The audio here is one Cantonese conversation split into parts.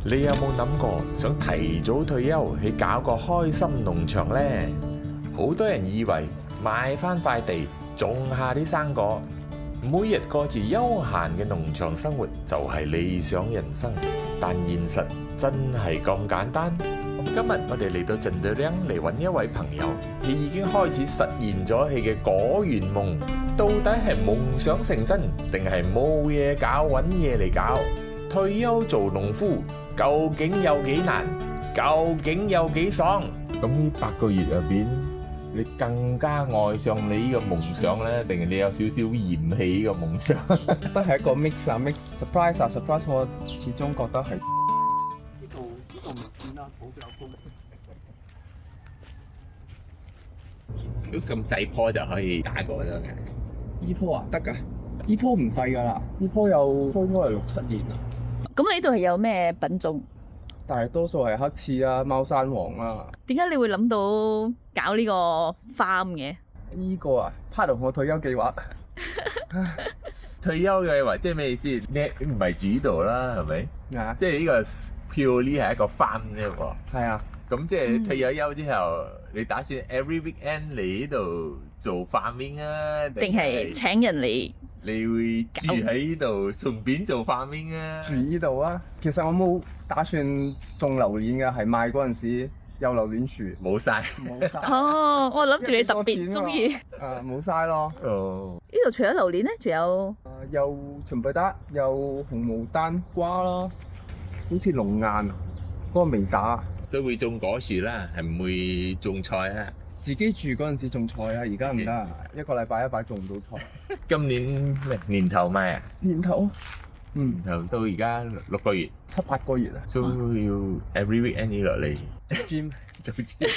你有冇諗過想提早退休去搞個開心農場呢？好多人以為買返塊地種下啲生果，每日過住悠閒嘅農場生活就係理想人生，但現實真係咁簡單？今日我哋嚟到盡對靚嚟揾一位朋友，佢已經開始實現咗佢嘅果園夢。到底係夢想成真，定係冇嘢搞揾嘢嚟搞？退休做農夫究竟有幾難？究竟有幾爽？咁呢8個月入邊，你更加愛上你呢個夢想呢？定係你有少少嫌棄呢個夢想？都係一個 mix 啊 mix，surprise 啊 surprise， 我始終覺得係呢度唔見啦，好比較高。都咁細棵就可以打過咗嘅。呢棵啊得㗎，呢棵唔細㗎啦，呢棵有應該係6-7年啦。咁你呢度係有咩品種？大多數係黑刺啊、貓山王啊。點解你會諗到搞呢個 farm 嘅？呢個啊 part of 我退休計劃。退休嘅話即係咩意思？你唔係主導啦，係咪？啊，即係呢個 purely 係一個 farm 啫喎。係啊，咁即係退咗休之後，你打算 every weekend 嚟呢度做 farming 啊？定係請人嚟？你會住喺呢度順便做 farming 啊？住呢度啊。其實我冇打算種榴蓮㗎，係賣嗰陣時有榴蓮樹冇晒。冇晒。哦，我諗住你特別中意。冇晒咯。哦，呢度除咗榴蓮咧，仲有有全部得，有紅毛丹瓜啦，好似龍眼啊，嗰個未打。所以會種果樹啦，係唔會種菜啊？自己住嗰陣時種菜啊，而家唔得，一個禮拜一擺種唔到菜。今年咩年頭咪啊？年頭，年頭到而家6個月， 7-8個月啊。所以要 every weekend 要落嚟gym 做 gym。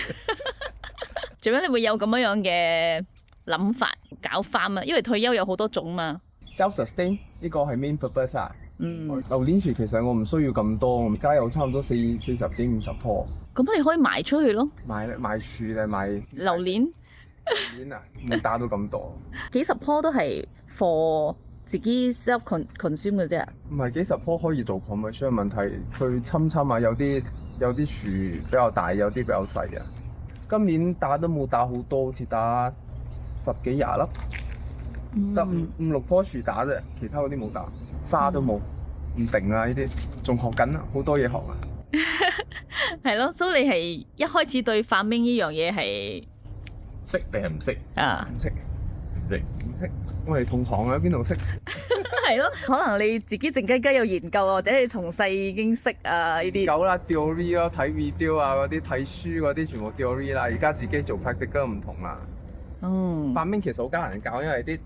做咩你會有咁樣嘅諗法搞 farm 啊？因為退休有好多種嘛。self-sustain 呢個係 main purpose 啊。嗯。榴蓮樹其實我唔需要咁多，我而家有差唔多40幾50棵。咁你可以賣出去咯。賣樹定賣榴蓮榴蓮啊？冇打到咁多。幾十棵都係 for 自己 self consume 嘅啫。唔係幾十棵可以做 commercial， 問題佢侵啊，有啲樹比較大，有啲比較細啊。今年打都冇打好多，好似打10幾20粒，得5-6棵樹打啫，其他嗰啲冇打，花都冇，唔定啊！呢啲仲學緊啊，好多嘢學啊。係咯，所以你係一開始對 farming 呢樣嘢係識定係唔識？啊，唔識，唔識。我哋同行啊，邊度識？係咯，可能你自己靜雞雞有研究，或者你從細已經識啊呢啲。有啦 theory 咯，睇 video 啊嗰啲，睇書嗰啲全部 theory 啦。而家自己做 practical 唔同啦。嗯。farming其實好艱難教，因為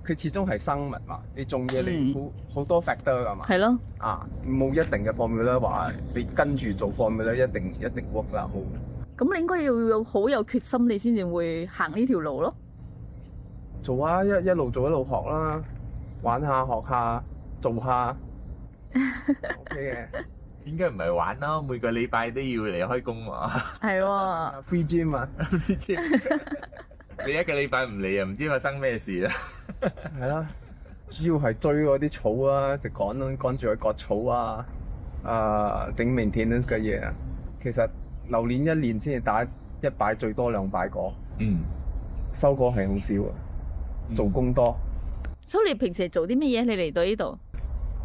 佢始終係生物嘛，你種嘢你好多 factor 㗎嘛。係咯。啊，冇一定嘅 formula 話你跟住做 formula 一定 work 啦，冇。咁你應該要好有決心，你先至會行呢條路咯。做啊，一路做一路學啦，玩下學下做下，OK 嘅。應該唔係玩咯，每個禮拜都要嚟開工喎。係喎。free gym 啊，你一個禮拜唔嚟啊，唔知發生咩事啦。係啦，主要係追嗰啲草啊，就趕住去割草啊，整 maintenance 嘅嘢啊。其實榴蓮1年先至打1擺，最多2擺果。嗯。收果係好少啊，做工多。所以你平時做啲乜嘢？你嚟到呢度？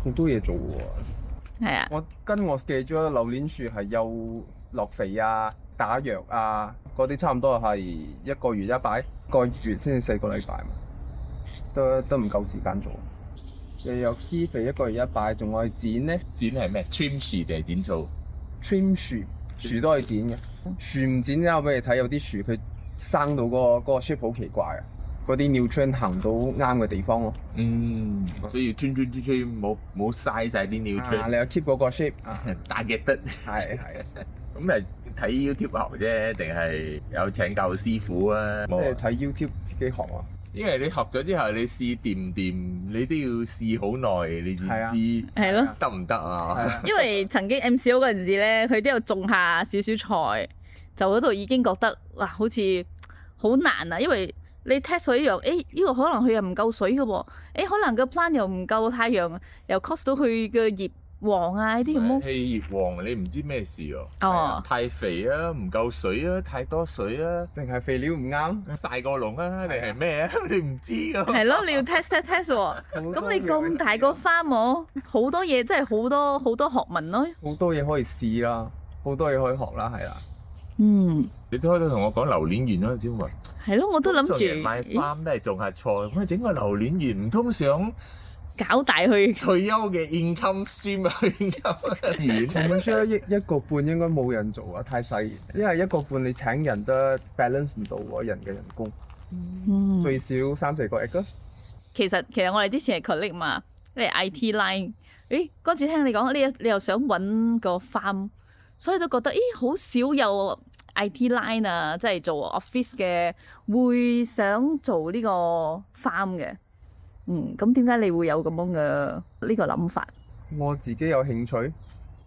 好多嘢做喎。係啊。我跟我 schedule 榴蓮樹係有落肥啊、打藥啊，嗰啲差唔多係1個月1擺，1個月先至4個禮拜嘛，都唔夠時間做。藥施肥1個月1擺，仲可以剪呢？剪係咩 ？trim 樹定係剪草 trim 樹都可以剪嘅，樹唔剪之後俾你睇，有啲樹佢生到嗰個 shape 好奇怪啊！嗰啲 nutrient 行到啱嘅地方咯。嗯，所以 trim 冇嘥晒啲 nutrient。你又 keep 嗰個 shape 啊，打嘅得。係。咁係睇 YouTube 學啫，定係有請教師傅啊？即係睇 YouTube 自己學啊。因為你學咗之後，你試掂唔掂，你都要試好耐，你先知係咯，得唔得啊？因為曾經 MCO 嗰陣時咧，佢都有種下少少菜，就嗰度已經覺得哇，好似好難啊！因為你 test 佢一樣，呢個可能佢又唔夠水嘅喎，可能個 plant 又唔夠太陽，又 cause 到佢嘅葉黃啊呢啲咁咯。氣葉黃你唔知咩事喎？哦，太肥啊，唔夠水啊，太多水啊，定係肥料唔啱？曬過籠啊，定係咩啊？你唔知㗎。係咯，你要 test test 喎。咁你咁大個 farm 喎，好多嘢真係好多學問咯。好多嘢可以試啦，好多嘢可以學啦，係啦。嗯，你都開頭同我講榴蓮園啦，只話係咯，我都諗通常人買住 farm 都係種下菜，咁整個榴蓮園唔通想搞大去。退休嘅 income stream 啊，income 園從本書一個半應該冇人做啊，太細。因為一個半你請人都 balance 唔到喎，人嘅人工嗯，最少3-4個億咯。其實我哋之前係 colleague 嘛，你係 IT line。誒嗰次聽你講，你又想揾個 farm，所以都覺得好少有 IT line 啊，即係做 office 嘅會想做呢個 farm 嘅。咁點解你會有咁樣嘅呢個諗法？我自己有興趣，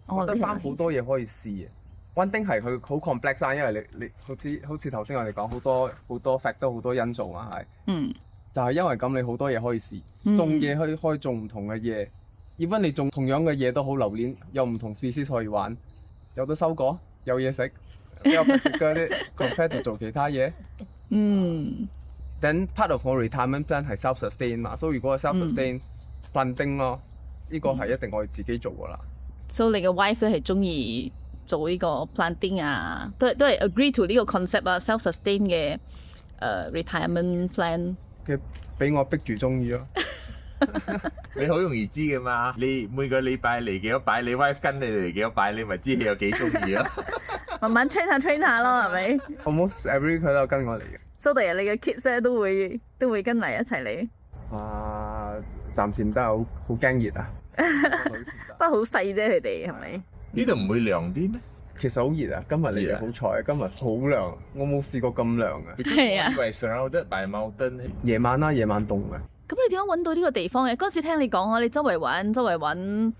覺得你係翻好多嘢可以試嘅。One thing 係佢好 complex 啊，因為你好似頭先我哋講好多 factor 好多因素啊，係。就係因為咁，你好多嘢可以試，種嘢可以種唔同嘅嘢。even 你種同樣嘅嘢都好，榴蓮有唔同 species 可以玩，有得收果，有嘢食，比較 practical 啲 compared to 做其他嘢。Then part of 我 retirement plan 係 self-sustain 嘛，所以如果係 self-sustain planting 咯，呢個係一定我哋自己做噶啦。So 你嘅 wife 都係中意做呢個 planting 啊，都係 agree to 呢個 concept 啊，self-sustain 嘅retirement plan。嘅俾我逼住中意咯。你好容易知㗎嘛？你每個禮拜嚟幾多擺，你 wife 跟你嚟幾多擺，你咪知你有幾中意咯。慢慢 train 下咯，係咪 Almost every 佢都有跟我嚟嘅。？So 第日你嘅 kids 咧都會跟嚟一齊嚟。暫時唔得，好驚熱啊！不過好細啫，佢哋係咪？呢度唔會涼啲咩？其實好熱啊！今日嚟嘅好彩，今日好涼，我冇試過咁涼嘅。係啊，因為 surrounded by mountain。夜晚啦，夜晚凍嘅。咁你點樣揾到呢個地方嘅？嗰陣時聽你講啊，你周圍揾，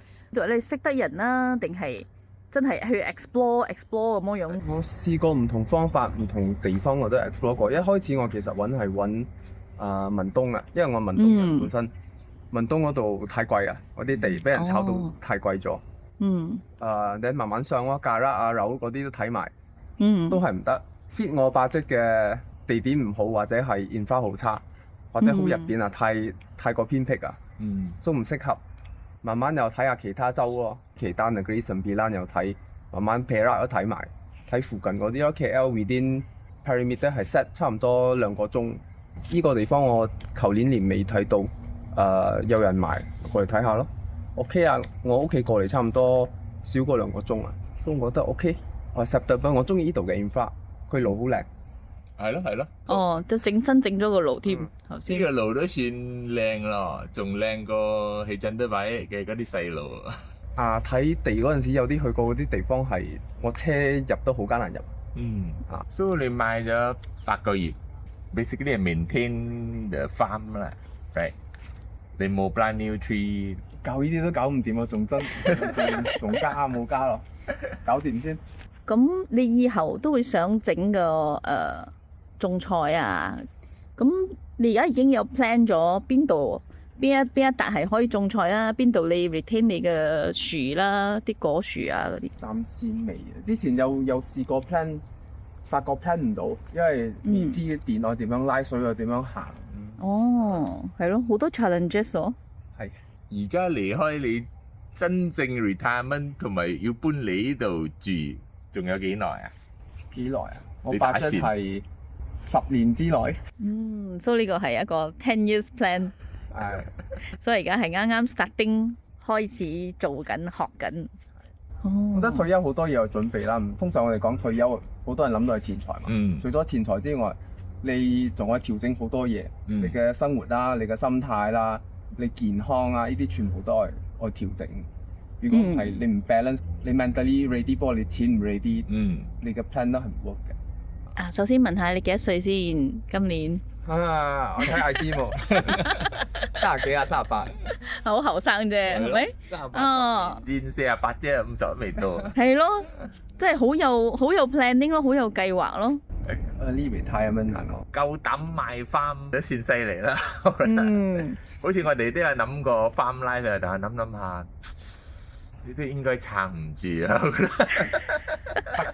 你識得人啦，定係真係去 explore 咁樣？我試過唔同方法、唔同地方我都 explore 過。一開始我其實揾文東啊，因為我文東人本身，文東嗰度太貴啊，嗰啲地俾人炒到太貴咗。你慢慢上咯，價啦啊樓嗰啲都睇埋，都係唔得 fit 我budget嘅地點唔好，或者係infra好差，或者好入邊啊太過偏僻啊，都唔適合。慢慢又睇下其他州咯，其他嘅 Grayson Bilan 又睇，慢慢 Perak 都睇埋，睇附近嗰啲咯。KL within perimeter 係 set 差唔多2個鐘。呢個地方我舊年尾睇到，有人買過嚟睇下咯。OK 啊，我屋企過嚟差唔多少過2個鐘啊，所以我覺得 OK。我 acceptable，我中意呢度嘅 infra，佢路好靚。係咯。哦，就整咗個爐添，頭先。呢個路都算靚咯，仲靚過起真德擺嘅嗰啲細路。睇地嗰陣時有啲去過嗰啲地方係我車入都好艱難入。所以你買咗8個月 ，basically 係 maintain the farm 啦 ，right？你冇 plant new tree，搞呢啲都搞唔掂啊，仲加冇加咯，搞掂先。咁你以後都會想整個種菜啊？咁你而家已經有 plan 咗邊一笪係可以種菜啊？邊度你 retain 你嘅樹啦，啲果樹啊嗰啲？暫時未啊，之前有試過 plan，發覺 plan 唔到，因為唔知電愛點樣拉水啊，點樣行。係咯，好多 challenges 喎。係。而家離開你真正 retirement 同埋要搬嚟呢度住，仲有幾耐啊？幾耐啊？我你打算budget係10年之內。所以呢個係一個10 years plan。所以而家係啱啱 starting 開始做緊學緊。我覺得退休好多嘢有準備啦。通常我哋講退休，好多人諗到係錢財嘛。除咗錢財之外，你仲可以調整好多嘢，你嘅生活啦，你嘅心態啦，你健康啊，呢啲全部都係我調整。如果唔係你唔 balance，你 mentally ready，不過你錢唔 ready，你嘅 plan 都係唔 work 嘅。首先問下你幾多歲先？今年？我睇 IC 冇，30幾啊，38。好後生啫，係咪？38年48啫，50都未到。係咯，即係好有 planning 咯，好有計劃咯。呢邊太咁樣難我。夠膽賣 farm 都算犀利啦，我覺得。好似我哋都有諗過 farm life 嘅，但係諗下，呢啲應該撐唔住啊！我覺得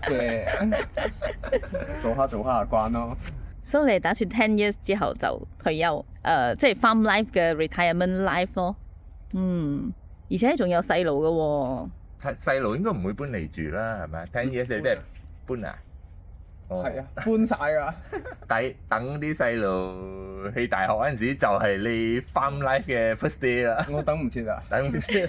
嘅，做下就慣咯。所以你打算10 years 之後就退休，即係 farm life 嘅 retirement life 咯。而且仲有細路嘅喎。細路應該唔會搬嚟住啦，係咪？10 years 你都係搬啊？係啊，搬晒㗎。等啲細路去大學嗰陣時，就係你 farm life 嘅 first day 啦。我等唔切啊！等唔切。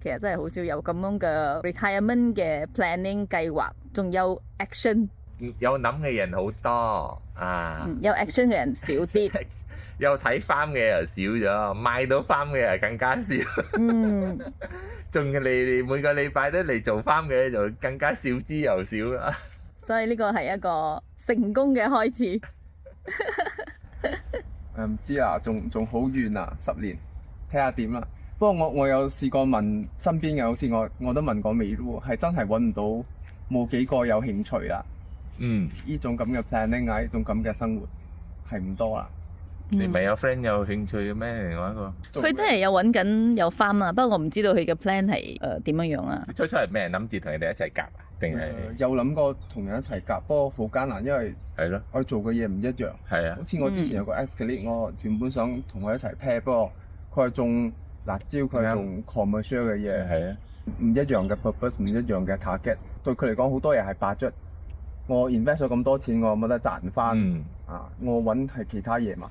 其實真係好少有咁樣嘅 retirement 嘅 planning 計劃，仲有 action。有諗嘅人好多啊，有 action 嘅人少啲，有睇 farm 嘅又少咗，買到 farm 嘅又更加少。仲要你每個禮拜都嚟做 farm 嘅就更加少之又少啦。所以呢個係一個成功嘅開始。唔知啊，仲好遠啊，10年，睇下點啦。不過我有試過問身邊嘅，好似我都問過未喎，係真係揾唔到，冇幾個有興趣啦。呢種咁嘅 planning 啊，呢種咁嘅生活係唔多啦。你咪有 friend 有興趣嘅咩？另外一個佢都係有揾緊有 farm 啊，不過我唔知道佢嘅 plan 係點樣樣啊。初係咩諗住同你哋一齊夾啊？定係有諗過同人一齊夾，不過好艱難，因為係咯，我做嘅嘢唔一樣。係啊，好似我之前有個 ex-colleague，我原本想同佢一齊 pair，不過佢係種辣椒，佢係種 commercial 嘅嘢，係啊，唔一樣嘅 purpose，唔一樣嘅 target。對佢嚟講，好多嘢係budget。我 invest 咗咁多錢，我冇得賺翻。我揾係其他嘢嘛。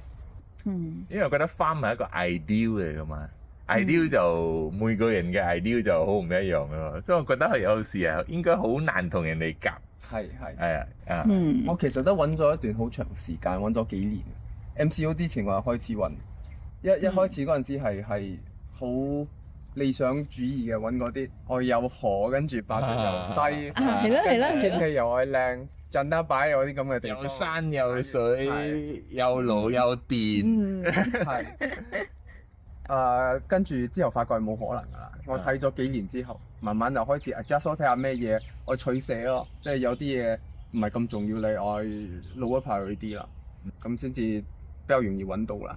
因為我覺得 farm 係一個 ideal 嚟噶嘛，ideal 就每個人嘅 ideal 就好唔一樣咯，所以我覺得係有時係應該好難同人哋夾。係啊，我其實都揾咗一段好長時間，揾咗幾年。MCO 之前我就開始揾，一開始嗰陣時係好理想主義嘅，揾嗰啲我有河，跟住八度又低，係啦，天氣又係靚，震得擺有啲咁嘅地方，有山有水，有路有電，係跟住之後發覺係冇可能㗎啦。我睇咗幾年之後，慢慢就開始 adjust 睇下咩嘢我取捨咯，即係有啲嘢唔係咁重要，你我 lower priority 啦，咁先至比較容易揾到啦。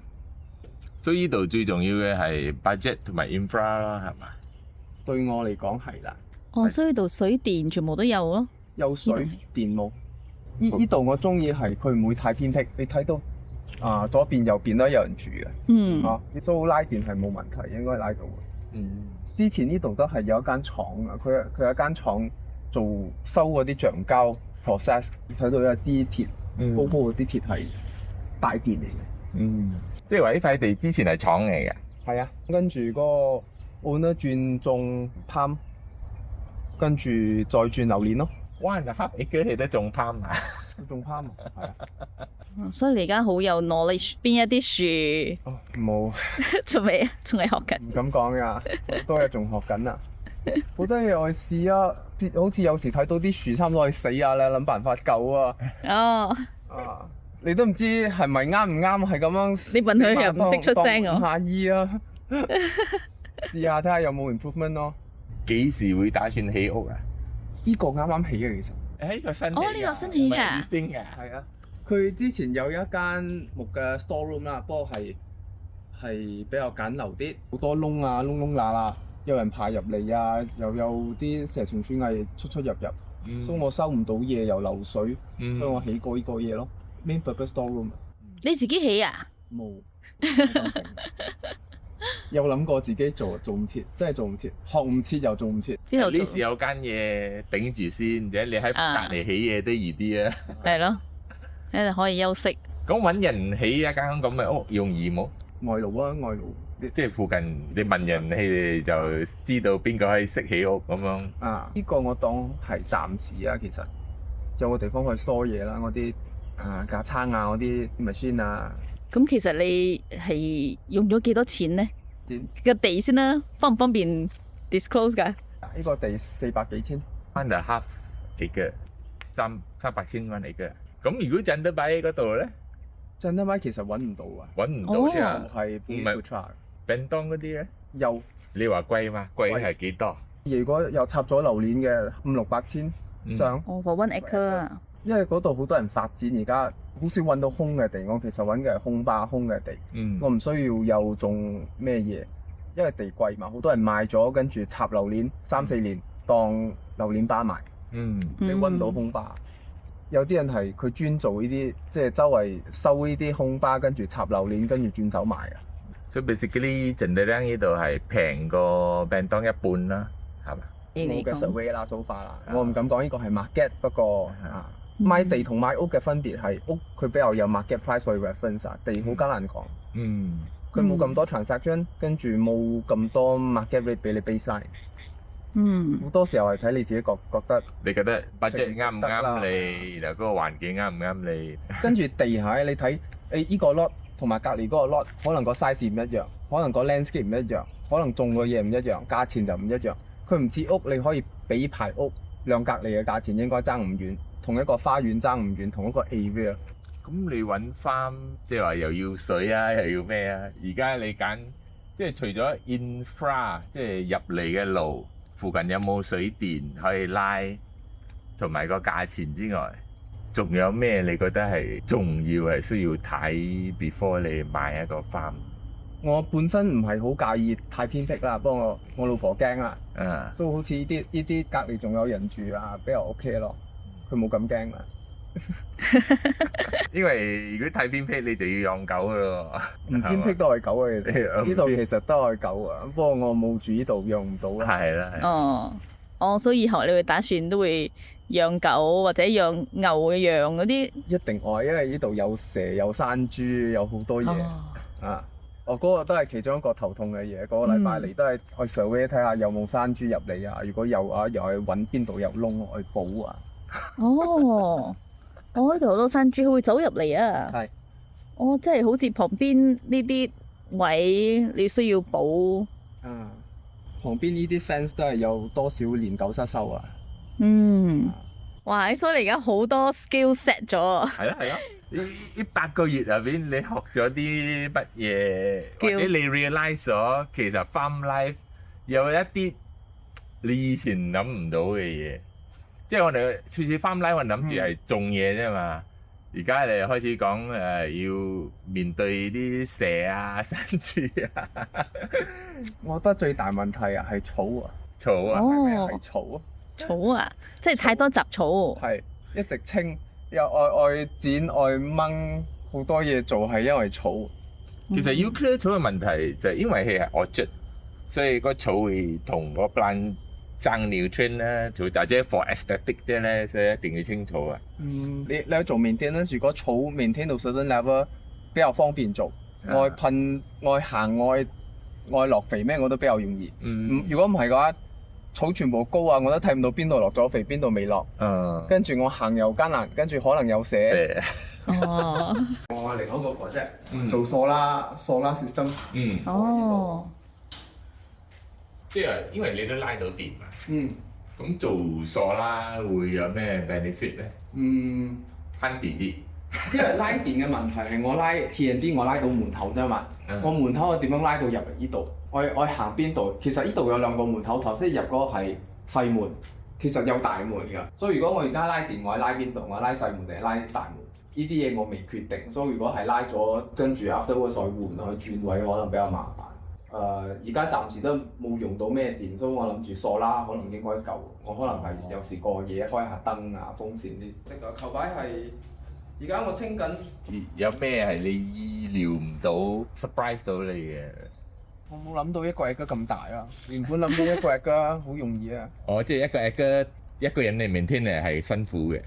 所以呢度最重要嘅係 budget 同埋 infra 啦，係嘛？對我嚟講係啦。所以呢度水電全部都有咯。有水電冇。呢度我中意係佢唔會太偏僻，你睇到左邊右邊都有人住嘅。你都拉電係冇問題，應該拉到嘅。之前呢度都係有一間廠啊，佢有一間廠做收嗰啲橡膠 process， 睇到有啲鐵，高高嗰啲鐵係大電嚟嘅。即係話呢塊地之前係廠嚟嘅。係啊，跟住個 owner 轉種 palm， 跟住再轉榴蓮咯。1.5 acre 你都種 palm 啊？種 palm 係啊。所以你而家好有 knowledge， 邊一啲樹？冇，仲未啊？仲係學緊。唔敢講㗎，好多嘢仲學緊啊！好多嘢我試啊，好似有時睇到啲樹差唔多係死啊，你諗辦法救啊。你都唔知係咪啱唔啱，係咁樣。你問佢又唔識出聲喎。下意啊，試下睇下有冇 improvement 咯。幾時會打算起屋啊？呢個啱啱起嘅其實。呢個新起呢個新起㗎。係啊，佢之前有一間木嘅 store room 啦，不過係比較簡陋啲，好多窿啊，窿窿罅罅，有人爬入嚟啊，又有啲蛇蟲鼠蟻出入。所以我收唔到嘢又漏水，所以我起過呢個嘢咯。Main purpose store room。你自己起啊？冇。有諗過自己做唔切，真係做唔切，學唔切又做唔切。呢度呢時有間嘢頂住先，或者你喺隔離起嘢都易啲啊。係咯，你可以休息。咁揾人起一間咁嘅屋容易冇？外勞啊，外勞。即係附近你問人，你哋就知道邊個可以識起屋咁樣。呢個我當係暫時啊，其實有個地方可以 store 嘢啦，嗰啲架撐啊，嗰啲 machine 啊。咁其實你係用咗幾多錢呢？個地先啦，方唔方便 disclose 㗎？呢個地400幾千。1.5 acre， 300千蚊 acre。咁如果真得擺喺嗰度咧？真得擺其實揾唔到啊！揾唔到先啊！係唔係 Bentong 嗰啲咧？有。你話貴嘛？貴係幾多？如果有插咗榴蓮嘅500-600千上。for 1 acre 啊！因為嗰度好多人發展，而家好少揾到空嘅地，我其實揾嘅係空壩空嘅地。我唔需要又種咩嘢，因為地貴嘛，好多人賣咗跟住插榴蓮3-4年當榴蓮巴賣，嗯，你揾唔到空巴。有啲人係佢專做呢啲，即係周圍收呢啲空巴，跟住插榴蓮，跟住轉手賣啊。所以 basically 盡地靚呢度係平過 Bentong 一半啦，係嘛？冇嘅 survey 啦，so far 啦，我唔敢講呢個係 market，不過買地同買屋嘅分別係屋佢比較有 market price 去 reference 啊，地好艱難講。嗯，佢冇咁多 transaction，跟住冇咁多 market rate 俾你 baseline。好多時候係睇你自己覺得。你覺得 budget 啱唔值得啦啱你，然後嗰個環境啱唔啱你？跟住地下你睇依個 lot 同埋隔離嗰個 lot，可能個 size 唔一樣，可能個 landscape 唔一樣，可能種嘅嘢唔一樣，價錢就唔一樣。佢唔似屋，你可以比排屋兩隔離嘅價錢應該爭唔遠，同一個花園爭唔遠，同一個 area。咁你揾翻即係話又要水啊，又要咩啊？而家你揀即係除咗 infra 即係入嚟嘅路，附近有冇水電可以拉，同埋個價錢之外，仲有咩你覺得係重要係需要睇 before 你買一個 farm？我本身唔係好介意太偏僻啦，不過我老婆驚啦，啊，所以好似呢啲隔離仲有人住啊，比較 OK 咯。佢冇咁驚啦。因為如果太偏僻，你就要養狗咯。唔偏僻都係狗嘅，其實係嘛呢度其實都係狗啊。不過我冇住呢度，養唔到啦。係啦，所以以後你會打算都會養狗或者養牛、羊嗰啲？一定愛，因為呢度有蛇、有山豬、有好多嘢啊。嗰個都係其中一個頭痛嘅嘢。嗰個禮拜嚟都係去 survey 睇下有冇山豬入嚟啊。如果有啊，又去揾邊度有窿去補啊。我呢度好多山豬會走入嚟啊！係，即係好似旁邊呢啲位你需要補。旁邊呢啲 fence 都係有多少年久失修啊！哇！所以你而家好多 skill set 咗啊！係啊！呢8個月入邊，你學咗啲乜嘢，或者你 realise 咗其實 farm life 有一啲你以前諗唔到嘅嘢。即係我哋次次 farm life 我諗住係種嘢啫嘛，而家你開始講要面對啲蛇啊、山豬啊。我覺得最大問題係草啊，草啊，係草啊，草啊，即係太多雜草。係一直清，又愛剪愛掹，好多嘢做係因為草。其實要 clear 草嘅問題就係因為佢係 orchard，所以個草會同個 plant爭 nutrient 啦，或者 for aesthetic 啲咧，所以一定要清楚啊。你有做 maintenance，如果草 maintain 到 certain level，比較方便做。愛噴、愛行、愛落肥咩，我都比較容易。如果唔係嘅話，草全部高啊，我都睇唔到邊度落咗肥，邊度未落。跟住我行又艱難，跟住可能有蛇。我另一個 project 做solar system。即係因為你都拉到電嘛。咁做solar會有咩 benefit 咧？慳電啲。因為拉電嘅問題係我拉 TNT， 我拉到門口啫嘛。我門口我點樣拉到入嚟呢度？我行邊度？其實呢度有2個門口，頭先入嗰個係細門，其實有大門㗎。所以如果我而家拉電，我拉邊度？我拉細門定係拉大門？呢啲嘢我未決定。所以如果係拉咗，跟住 afterwards 再換去轉位，可能比較麻煩。而家暫時都冇用到咩電，所以我諗住solar啦，可能應該夠。我可能係有時過夜開下燈啊、風扇啲。直頭球擺係而家我清緊。有咩係你意料唔到 surprise 到你嘅？我冇諗到一個 acre 咁大啊！原本諗到一個 acre 好容易啊。即係一個 acre 一個人嚟 maintain 係辛苦嘅。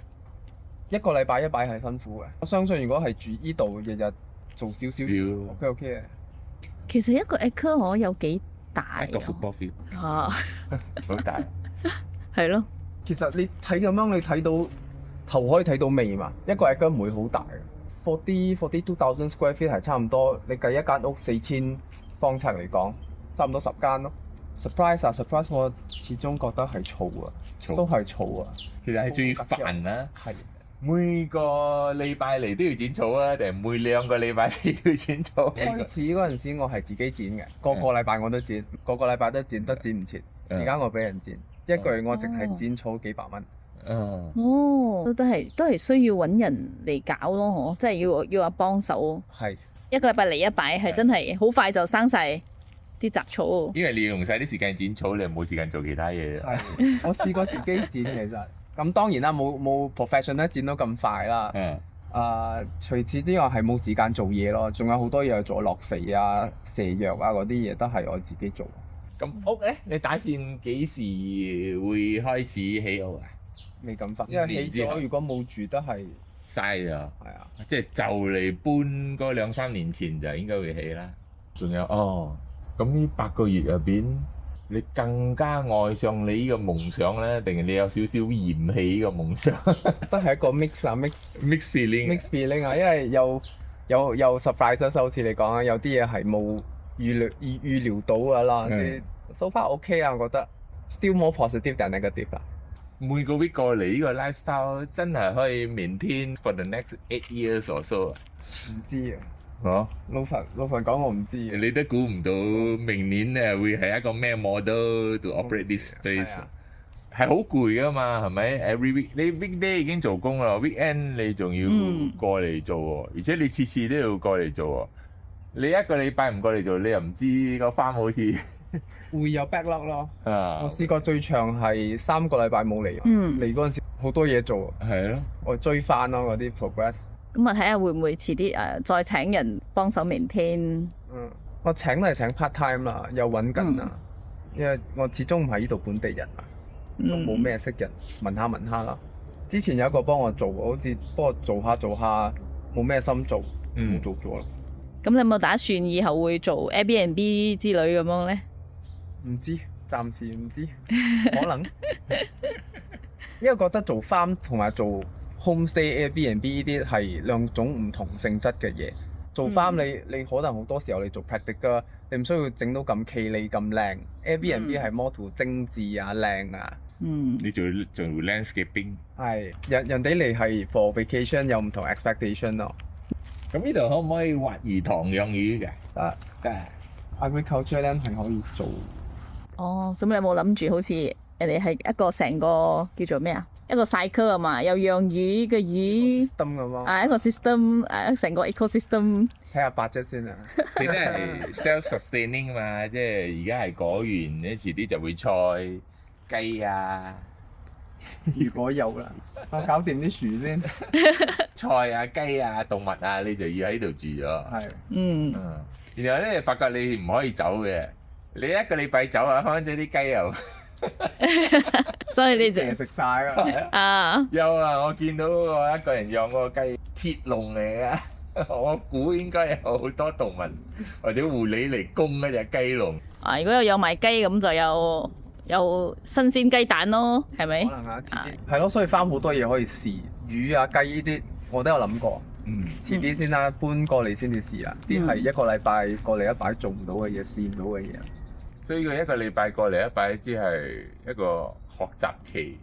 一個禮拜一擺係辛苦嘅。我相信如果係住依度，日日做少少 OK 嘅。其實一個 acre 可有幾大？一個 football field。好大。係咯。其實你睇咁樣，你睇到頭可以睇到尾嘛。一個 acre 唔會好大嘅。42,000 square feet 係差唔多。你計一間屋4000方尺嚟講，差唔多10間咯。surprise 我始終覺得係嘈啊，都係嘈啊。其實係最煩啊。係。每個禮拜嚟都要剪草啊，定係每2個禮拜都要剪草？開始嗰陣時我係自己剪嘅，個禮拜我都剪，個禮拜都剪唔切。而家我俾人剪，一個月我淨係剪草幾百蚊。都係需要揾人嚟搞咯，即係要幫手。係。一個禮拜嚟一擺係真係好快就生晒。啲雜草。因為你用晒啲時間剪草，你冇時間做其他嘢。係，我試過自己剪其實，咁當然啦，冇 professional 剪到咁快啦。除此之外係冇時間做嘢咯，仲有好多嘢做，落肥啊、射藥啊嗰啲嘢都係我自己做。咁屋咧，你打算幾時會開始起屋啊？未咁快，因為起5年之後咗如果冇住都係嘥啊！係啊，即係就嚟搬嗰2-3年前就應該會起啦。仲有咁呢8個月入邊，你更加愛上你呢個夢想咧，定係你有少少嫌棄呢個夢想都係一個 mix？mix feeling。 feeling 啊，因為有 surprise 啦，好似你講啊，有啲嘢係冇預料到㗎啦。嗯 so far OK 啊，我覺得 still more positive than negative 啦。每個 week 過嚟呢個 lifestyle 真係可以 maintain for the next 8 years or so 啊！唔知啊，哦，老實講我唔知啊。你都估唔到明年誒會係一個咩 model to operate this space，係啊係好攰噶嘛，係咪？Every week 你 weekday 已經做工啦，weekend 你仲要過嚟做喎，而且你次次都要過嚟做喎。你一個禮拜唔過嚟做，你又唔知個 farm 好似會有 backlog 咯。啊我試過最長係3個禮拜冇嚟，嚟嗰陣時好多嘢做，係咯。我追翻咯嗰啲 progress。咁啊，睇下會唔會遲啲再請人幫手 maintain。我請都係請 part time 啦，又揾緊啦，因為我始終唔係呢度本地人啊，都冇咩識人，問下啦。之前有一個幫我做，好似幫我做下冇咩心做，冇做咗啦。咁你有冇打算以後會做 Airbnb 之類咁樣咧？唔知，暫時唔知，可能。因為覺得做 farm 同埋做 homestay Airbnb 呢啲係兩種唔同性質嘅嘢。做 farm 你可能好多時候你做 practical，你唔需要整到咁企理咁靚。Airbnb 係 more to 精緻啊靚啊。你做 landscaping。係人哋嚟係 for vacation 有唔同 expectation 咯。咁呢度可唔可以挖魚塘養魚㗎？得。agriculture land 係可以做。哦，咁你有冇諗住好似人哋係一個成個叫做咩啊？一個 cycle 啊嘛，有養魚嘅魚， system 咁咯。一個 system，成個 ecosystem。睇下budget先啊。你都係 self-sustaining 嘛，即係而家係果園，你遲啲就會菜、雞啊。如果有啦，我搞掂啲樹先。菜啊、雞啊、動物啊，你就要喺度住咗。係。然後咧，發覺你唔可以走嘅，你一個禮拜走啊，可能咗啲雞又。所以你就成日食晒啊！有啊，我見到我一個人養嗰個雞，鐵籠嚟啊！我估應該有好多動物或者狐狸嚟供一隻雞籠。如果有養埋雞咁就有新鮮雞蛋咯，係咪？可能啊，自己係咯，所以翻好多嘢可以試，魚啊、雞呢啲我都有諗過。遲啲先啦，搬過嚟先至試啦。啲係一個禮拜過嚟一擺做唔到嘅嘢，試唔到嘅嘢。所以佢一個禮拜過嚟一擺，只係一個學習期、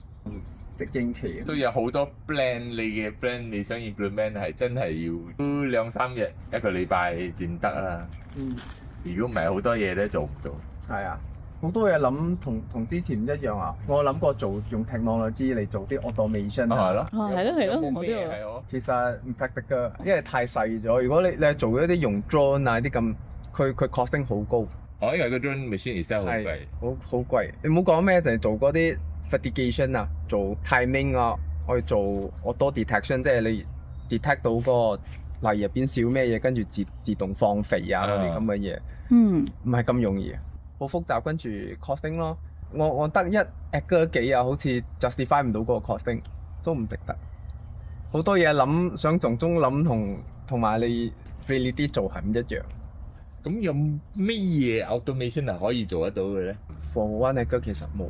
適應期。都有好多 plan，你嘅 plan 你想 implement 係真係要2-3日一個禮拜先得啦。如果唔係好多嘢都做唔到。係啊，好多嘢諗同之前唔一樣啊！我諗過用 technology 嚟做啲 automation 係咯。係咯，我都有。其實唔 practical，因為太細咗。如果你係做一啲用 drone 啊啲咁，佢 costing 好高。因為個 drone machine itself 好貴。好貴。你唔好講咩，就係做嗰啲 fertigation 啊，做 timing 啊，我去做 auto detection，即係你 detect 到個泥入邊少咩嘢，跟住自動放肥啊嗰啲咁嘅嘢。唔係咁容易，好複雜，跟住 costing 咯。我得一 acre 幾啊，好似 justify 唔到嗰個 costing，都唔值得。好多嘢諗，想從中諗同埋你 reality 做係唔一樣。咁有咩嘢 automation 係可以做得到嘅咧 ？For one acre 其實冇。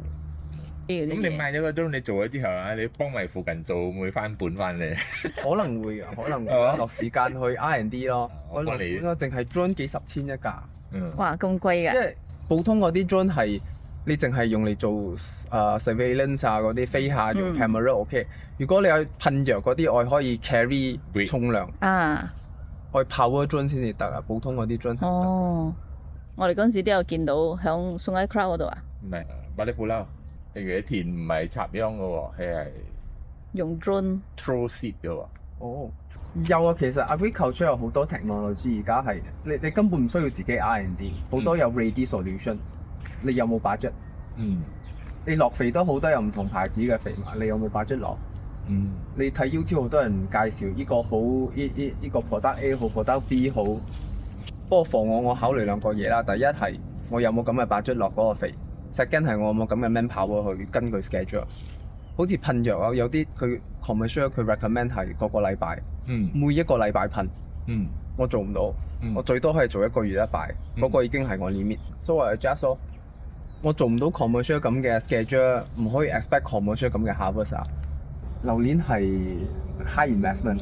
咁你買咗個 drone，你做咗之後啊，你幫埋附近做，會唔會翻本翻嚟？可能會啊，可能會落時間去 R&D 咯。我幫你。淨係 drone 幾十千一架。哇，咁貴㗎！因為普通嗰啲 drone 係你淨係用嚟做surveillance 啊嗰啲飛下用 camera OK。如果你有噴藥嗰啲，我可以 carry 重量。我 power drone 先至得啊，普通嗰啲 drone。我哋嗰陣時都有見到響 Sungai Krau 嗰度啊。唔係，巴里布撈，譬如啲田唔係插秧嘅喎，係用 drone throw seed 嘅喎。有啊，其實 agriculture 有好多 technology，而家係你根本唔需要自己 R&D， 好多有 ready solution。你有冇 budget？你落肥都好多有唔同牌子嘅肥嘛，你有冇 budget 落？你睇 YouTube 好多人介紹呢個好，呢個 product A 好 ，product B 好。不過放我考慮兩個嘢啦，第一係我有冇咁嘅 budget 落嗰個肥，second係我有冇咁嘅 manpower去跟佢 schedule。好似噴藥啊，有啲佢 commercial 佢 recommend 係個禮拜，每一個禮拜噴，我做唔到，我最多可以做一個月一擺，嗰個已經係我 limit，所以我 adjust 咯。我做唔到 commercial 咁嘅 schedule， 唔可以 expect commercial 咁嘅 harvest 啊。榴蓮係 high investment，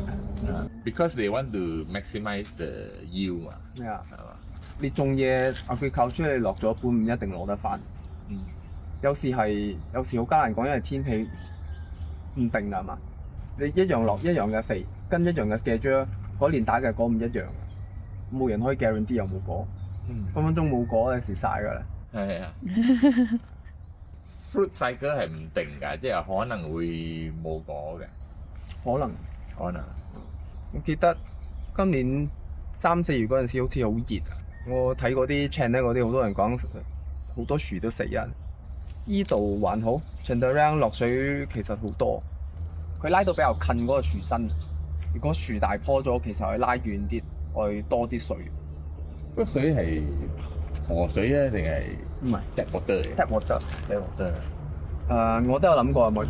because they want to maximize the yield 嘛，咩啊？係嘛？你種嘢 agriculture 你落咗本唔一定攞得翻，有時好艱難講，因為天氣唔定啊嘛。你一樣落一樣嘅肥，跟一樣嘅 schedule， 嗰年打嘅果唔一樣，冇人可以 guarantee 有冇果，分分鐘冇果嘅時曬㗎啦。係啊，fruit cycle 係唔定㗎，即係可能會冇果嘅，可能。我記得今年3、4月嗰陣時好似好熱啊！我睇嗰啲 channel 嗰啲好多人講好多樹都死人，依度還好 Chenderang 落水其實好多，佢拉到比較近嗰個樹身。如果樹大棵咗，其實可以拉遠啲，可以多啲水。個水係河水咧定係唔係 tap water 嚟tap water。 ？tap water。我都有諗過有冇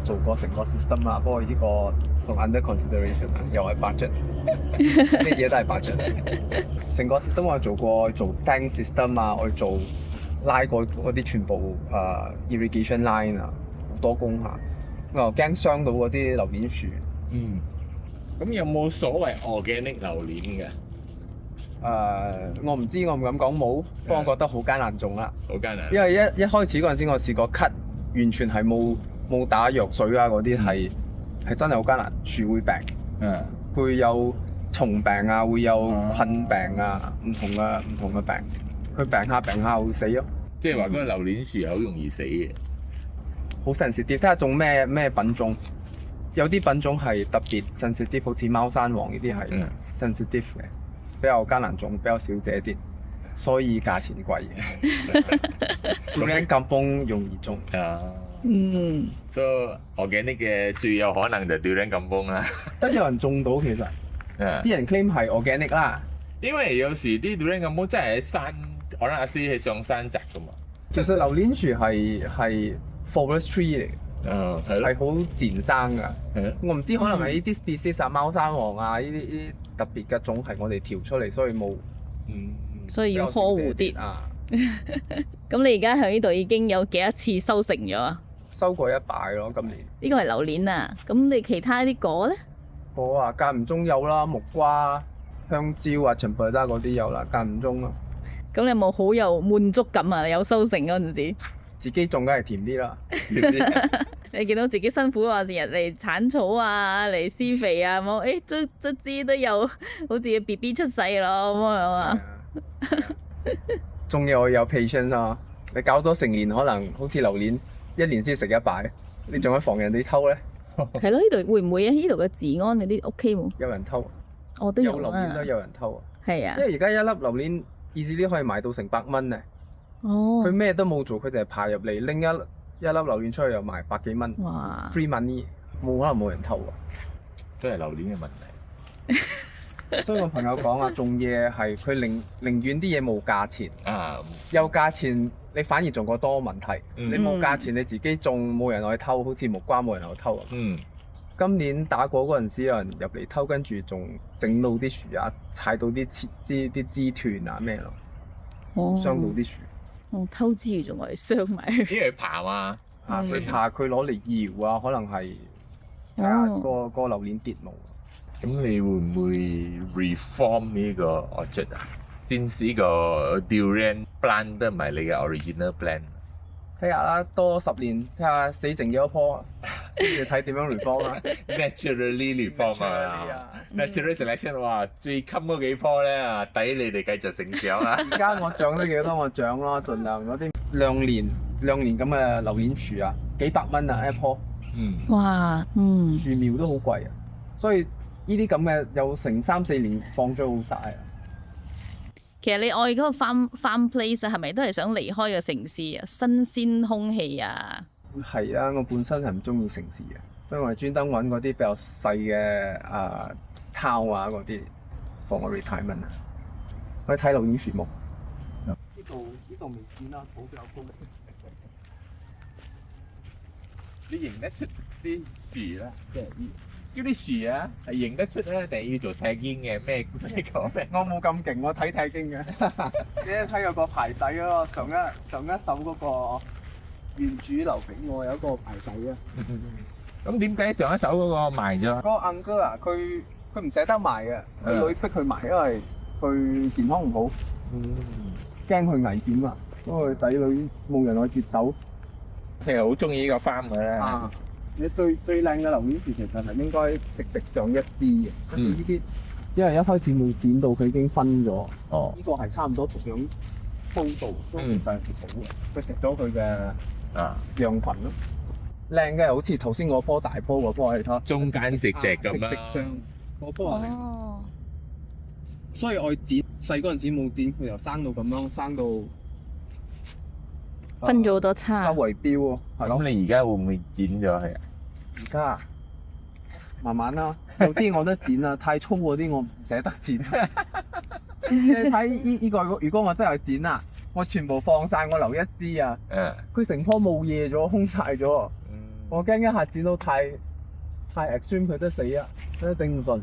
做過成個 system 啊，不過呢個仲 under consideration， 又係 budget， 咩嘢都係 budget。成個 system 我做過做 tank system 啊，我做拉過嗰啲全部irrigation line 啊，好多工下，我又驚傷到嗰啲榴蓮樹。咁有冇所謂 organic 榴蓮嘅？我唔知，我唔敢講冇，不過我覺得好艱難種啦。好艱難。因為一開始嗰陣時，我試過 cut， 完全係冇打藥水啊，嗰啲係真係好艱難，樹會病，會有蟲病啊，會有菌病啊，唔同嘅病，佢病下會死咯。即係話嗰個榴蓮樹係好容易死嘅。好 sensitive，睇下種咩品種，有啲品種係特別 sensitive， 好似貓山王呢啲係 sensitive 嘅。比較艱難種，比較少借啲，所以價錢貴嘅。Durian Kampung 容易種。所以 organic 嘅最有可能就 Durian Kampung 啦。得有人種到其實，啲人 claim 係 organic 啦。因為有時啲 Durian Kampung 真係喺山，可能阿師係上山摘噶嘛。其實榴蓮樹係 forestry 嚟嘅，係好自然生㗎。我唔知可能係呢啲 species 啊，貓山王啊，呢啲特別嘅種係我哋調出嚟，所以冇，所以要呵護啲啊。咁你而家喺呢度已經有幾多次收成咗啊？收過一擺咯，今年。呢個係榴蓮啊，咁你其他啲果咧？果啊，間唔中有啦，木瓜、香蕉啊、陳皮啦嗰啲有啦，間唔中咯。咁你有冇好有滿足感啊？你有收成嗰陣時，自己種梗係甜啲啦。你見到自己辛苦啊，成日嚟鏟草啊，嚟施肥啊，冇卒之都有好似 BB 出世咯咁樣啊。種嘢我有 patience 啊，你搞咗成年，可能好似榴蓮1年先食一擺，你仲可以防人哋偷咧？係咯，呢度會唔會啊？呢度嘅治安嗰啲 OK 冇？有人偷，我都有榴蓮都啊。有人偷啊。係啊因。為而家一粒榴蓮easily可以賣到成100蚊咧。哦。佢咩都冇做，佢就係爬入嚟拎一粒榴蓮出去又賣100幾蚊哇！ ，free money， 冇可能冇人偷啊。都係榴蓮嘅問題。所以我朋友講啊，種嘢係佢寧願啲嘢冇價錢，啊，有價錢你反而仲個多問題。你冇價錢你自己種冇人去偷，好似木瓜冇人去偷啊。今年打果嗰陣時有人入嚟偷，跟住仲整到啲樹啊，踩到啲枝斷啊咩咯，傷到啲樹。偷之餘仲係傷埋。因為爬嘛。佢怕佢攞嚟搖啊，可能係睇下個榴蓮跌毛。咁你會唔會 reform 呢個 orchard 啊？Since 呢個 durian plant 都唔係你嘅 original plan。睇下啦，多10年，睇下死剩幾多棵，跟住睇點樣 reform 啦。Naturally reform 啊！Natural selection 哇，最襟嗰幾棵咧啊，抵你哋繼續成長啊！而家我長得幾多我長咯，盡量嗰啲兩年咁嘅榴蓮樹啊，幾百蚊啊一棵。哇！樹苗都好貴啊，所以呢啲咁嘅有成3-4年放咗好晒啊！其實你愛嗰個 farm place 係咪都係想離開個城市啊？新鮮空氣啊！係啊，我本身係唔中意城市嘅，所以我係專登揾嗰啲比較細嘅town啊嗰啲放我 retirement 啊。可以睇流煙樹木。呢度未剪啦，草比較高。你認得出啲樹啦，即係呢啲樹啊，係認得出咧，定係要做踢肩嘅咩講咩？我冇咁勁，我睇睇經嘅。你睇有個牌仔咯，上一手嗰個原主留俾我有一個牌仔啊。咁點解上一手嗰個賣咗？嗰個 uncle 啊，佢唔捨得賣嘅，佢女逼佢賣，因為佢健康唔好，驚佢危險啊。嗰個仔女冇人去接手。其實好中意呢個 farm 嘅咧。你最靚嘅榴蓮樹其實係應該直上一支嘅，跟住呢啲，因為一開始冇剪到，佢已經分咗。哦。呢個係差唔多同樣高度，都唔使食到嘅。佢食咗佢嘅羊群咯。靚嘅好似頭先嗰棵大棵嗰棵係睇。中間直直咁啦。直上嗰棵係。哦。所以我剪細嗰陣時冇剪，佢又生到咁樣，生到分咗好多叉。周圍標喎，係咯。咁你而家會唔會剪咗佢啊？而家慢慢啦，有啲我都剪啦，太粗嗰啲我唔捨得剪。你睇呢個，如果我真係剪啊，我全部放晒，我留一支啊，佢成棵冇嘢咗，空晒咗。我驚一下剪到太 extreme 佢都死啊，都頂唔順。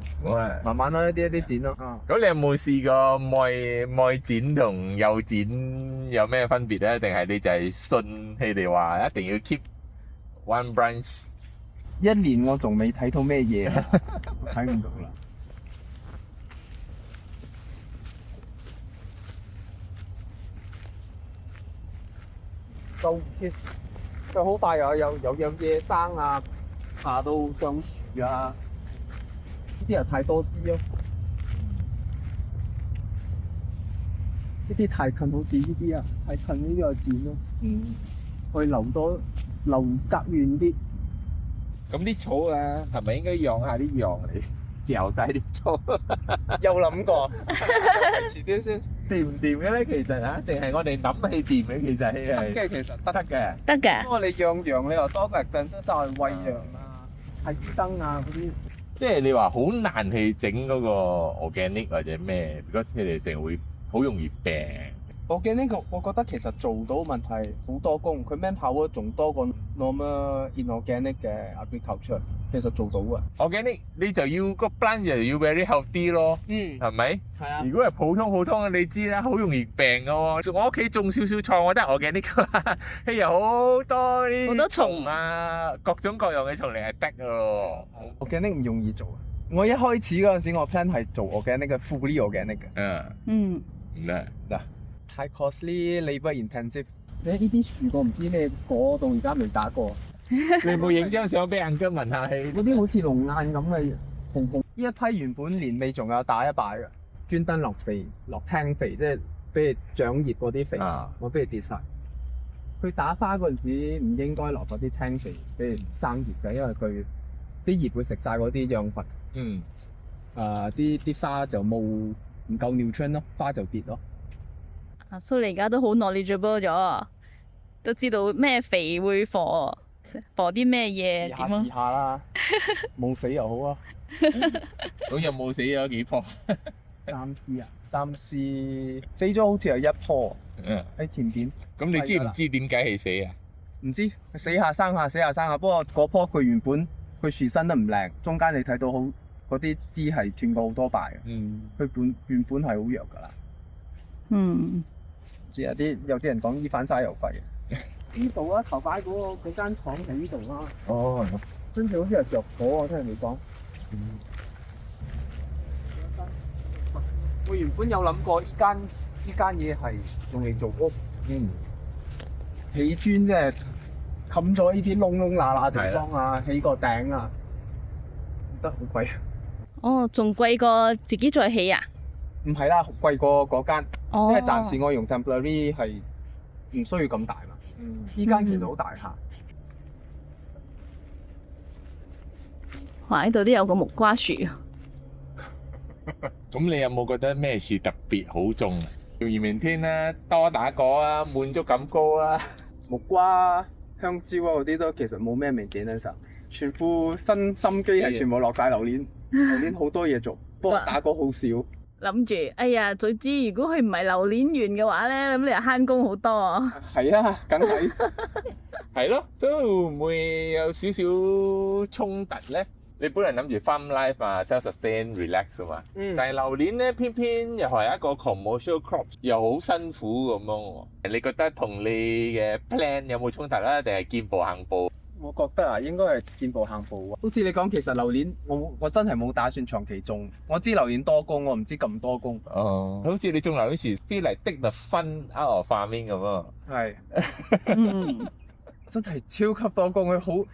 慢慢啦，一啲剪咯。咁你有冇試過愛剪同有剪有咩分別咧？定係你就係信佢哋話一定要 keep one branch？一年我仲未睇到咩嘢，睇唔到啦。佢好快有嘢生啊，爬到上樹啊，呢啲又太多枝咯。呢啲太近，好似呢啲啊，太近呢啲就剪咯。去留隔遠啲。咁啲草啊，係咪應該養下啲羊嚟嚼晒啲草？有諗過，遲啲先。掂唔掂嘅咧？其實啊，定係我哋諗起掂嘅？其實係得嘅，其實得嘅。得㗎。不過你養羊，你又多個人真晒去餵羊啊、睇燈啊嗰啲。即係你話好難去整嗰個 organic 或者咩，如果佢哋成日會好容易病。我見呢個，我覺得其實做到問題好多工，佢 manpower 仲多過 normal inorganic 嘅 agriculture，其實做到啊。organic 你就要個 plant 就要 very healthy 咯，係咪？係啊。如果係普通嘅，你知啦，好容易病嘅喎。我屋企種少少菜，我都係 organic 嘅，佢有好多啲好多蟲啊，各種各樣嘅蟲嚟係得嘅咯。organic 唔容易做啊！我一開始嗰陣時，我 plan 係做 organic 嘅，fully organic 嘅。唔得嗱。太 costly、labour intensive。你呢啲樹我唔知你果到而家未打過。你冇影張相俾人家問下佢？嗰啲好似龍眼咁嘅紅紅。呢一批原本年尾仲有打一把嘅，專登落肥、落青肥，即係俾佢長葉嗰啲肥，我俾佢跌晒。佢打花嗰陣時唔應該落嗰啲青肥俾佢生葉嘅，因為佢啲葉會食晒嗰啲養分。啲花就冇唔夠 nutrient 咯，花就跌咯。阿蘇你而家都好 knowledgeable 咗，都知道咩肥會火啲咩嘢點啊？試下啦，冇死又好啊。咁有冇死咗幾棵？暫時死咗好似係一棵喺前邊。咁你知唔知點解佢死啊？唔知，死下生下，死下生下。不過嗰棵佢原本佢樹身都唔靚，中間你睇到好嗰啲枝係斷過好多敗嘅。佢原本係好弱㗎啦。知有啲人講醫反嘥油費嘅。呢度啊，頭擺嗰間廠喺呢度啦。跟住好似係着火，我聽人哋講。我原本有諗過呢間嘢係用嚟做屋。起磚即係冚咗呢啲窿窿罅罅地方啊，起個頂啊，得好貴。仲貴過自己再起啊？唔係啦，貴過嗰間，因為暫時我用 temporary 係唔需要咁大嘛。呢間其實好大下。哇！呢度都有個木瓜樹，咁你有冇覺得咩樹特別好種啊？容易明天啦，多打果啊，滿足感高啊。木瓜、香蕉啊嗰啲都其實冇咩明顯嘅時候，全副心機係全部落晒榴蓮，榴蓮好多嘢做，不過打果好少。諗住，哎呀，早知如果佢唔係榴蓮園嘅話咧，咁你就慳工好多啊！係啊，梗係。係咯，所以會唔會有少少衝突咧？你本來諗住 farm life 啊，self-sustain relax 啊嘛，但係榴蓮咧偏偏又係一個 commercial crop，又好辛苦咁樣喎。你覺得同你嘅 plan 有冇衝突啦？定係見步行步？我覺得啊，應該係見步行步啊。好似你講，其實榴蓮我真係冇打算長期種。我知榴蓮多工，我唔知咁多工。哦，好似你種榴蓮樹，feel like take the fun out of farming咁啊。係，嗯，真係超級多工，佢好，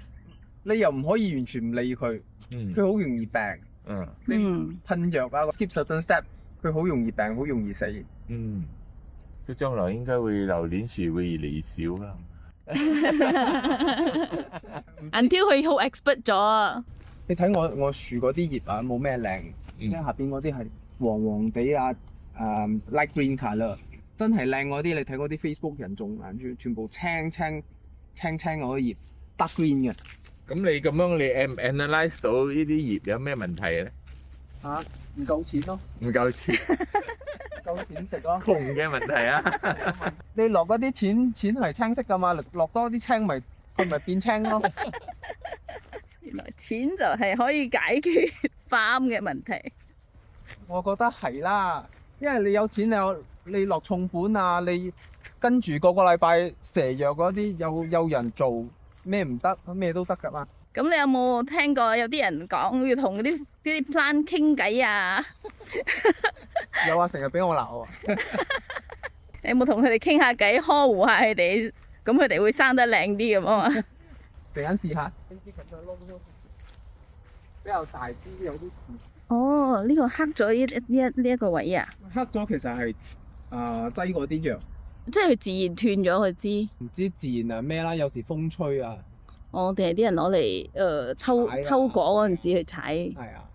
你又唔可以完全唔理佢，佢好容易病。嗯你噴藥啊，skip certain step，佢好容易病，好容易死。嗯，即係將來應該會榴蓮樹會越嚟越少啦。until 佢好 expert 咗啊！你睇我樹嗰啲葉啊，冇咩靚，因為下邊嗰啲係黃黃地啊，light green colour，真係靚嗰啲。你睇嗰啲 Facebook 人種啊，全部青青嗰啲葉 dark green 嘅。咁你咁樣你 analyse 到呢啲葉有咩問題咧？嚇，唔夠錢咯，唔夠錢，夠錢食咯。窮嘅問題啊！你落嗰啲錢係青色噶嘛，落多啲青咪佢咪變青咯。原來錢就係可以解決 farm 嘅問題。我覺得係啦，因為你有錢你落重本啊，你跟住個禮拜蛇藥嗰啲有人做咩唔得，咩都得噶嘛。咁你有冇聽過有啲人講要同啲 plant 傾偈啊？有啊，成日俾我鬧啊！你有冇同佢哋傾下偈，呵護下佢哋，咁佢哋會生得靚啲咁啊嘛？陣間試下。呢啲比較大啲，有啲哦，呢個黑咗呢一個位啊，黑咗，其實係擠嗰啲藥，即係佢自然斷咗佢枝。唔知自然係咩啦，有時風吹啊。我哋係啲人攞嚟抽果嗰陣時去踩。係啊。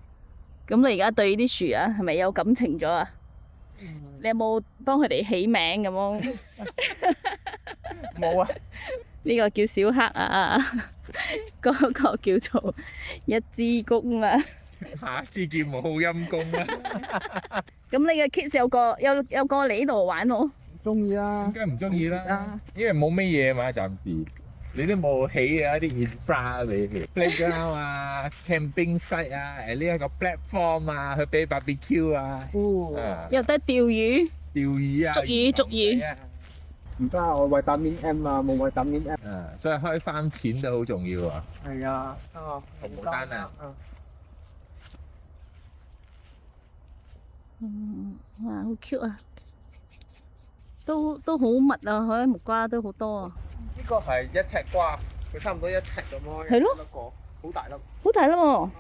咁你而家對呢啲樹啊，係咪有感情咗啊？你有冇幫佢哋起名咁樣？冇啊。呢個叫小黑啊，嗰個叫做一支公啊。下一支叫冇陰功啊！咁你嘅 kids 有個嚟呢度玩喎？唔中意啦。應該唔中意啦，因為冇乜嘢嘛，暫時。你都冇起啊啲 infra 俾佢 playground 啊 camping site 啊，呢一個 platform 啊，去俾 barbecue 啊，又得釣魚、釣魚啊，捉魚。唔得啊！我維他命 M 啊，冇維他命 M。所以開翻錢都好重要啊。係啊，紅毛丹啊。哇，好 cute 啊！都好密啊，佢啲木瓜都好多啊。呢個係一尺瓜，佢差唔多一尺咁樣。係咯，一個好大粒。好大粒喎！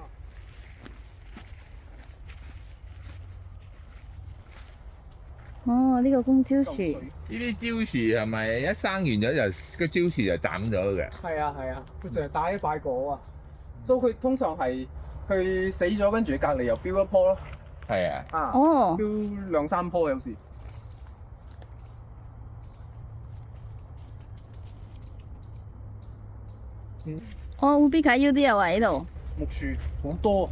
哦，呢個公蕉樹。呢啲蕉樹係咪一生完咗就個蕉樹就斬咗嘅？係啊係啊，佢淨係帶一塊果啊，所以佢通常係佢死咗，跟住隔離又標一棵咯。係啊。哦。標兩三棵有時。烏比卡腰啲又喺度。木樹好多，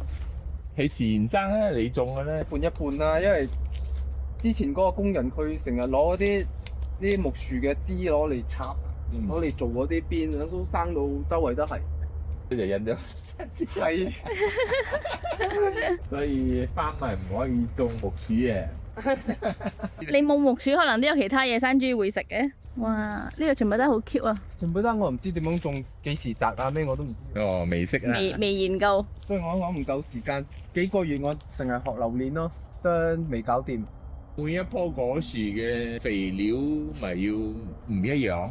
係自然生咧，你種嘅咧？一半一半啦，因為之前嗰個工人佢成日攞嗰啲木樹嘅枝攞嚟插，攞嚟做嗰啲邊，都生到周圍都係。佢就印咗。係。所以番咪唔可以種木薯嘅。你冇木薯，可能都有其他野生豬會食嘅。哇！呢個全部都好 cute 啊！全部都我唔知點樣種，幾時摘啊咩我都唔知。哦，未識啊。未研究。所以我唔夠時間，幾個月我淨係學榴蓮咯，都未搞掂。每一棵果樹嘅肥料咪要唔一樣？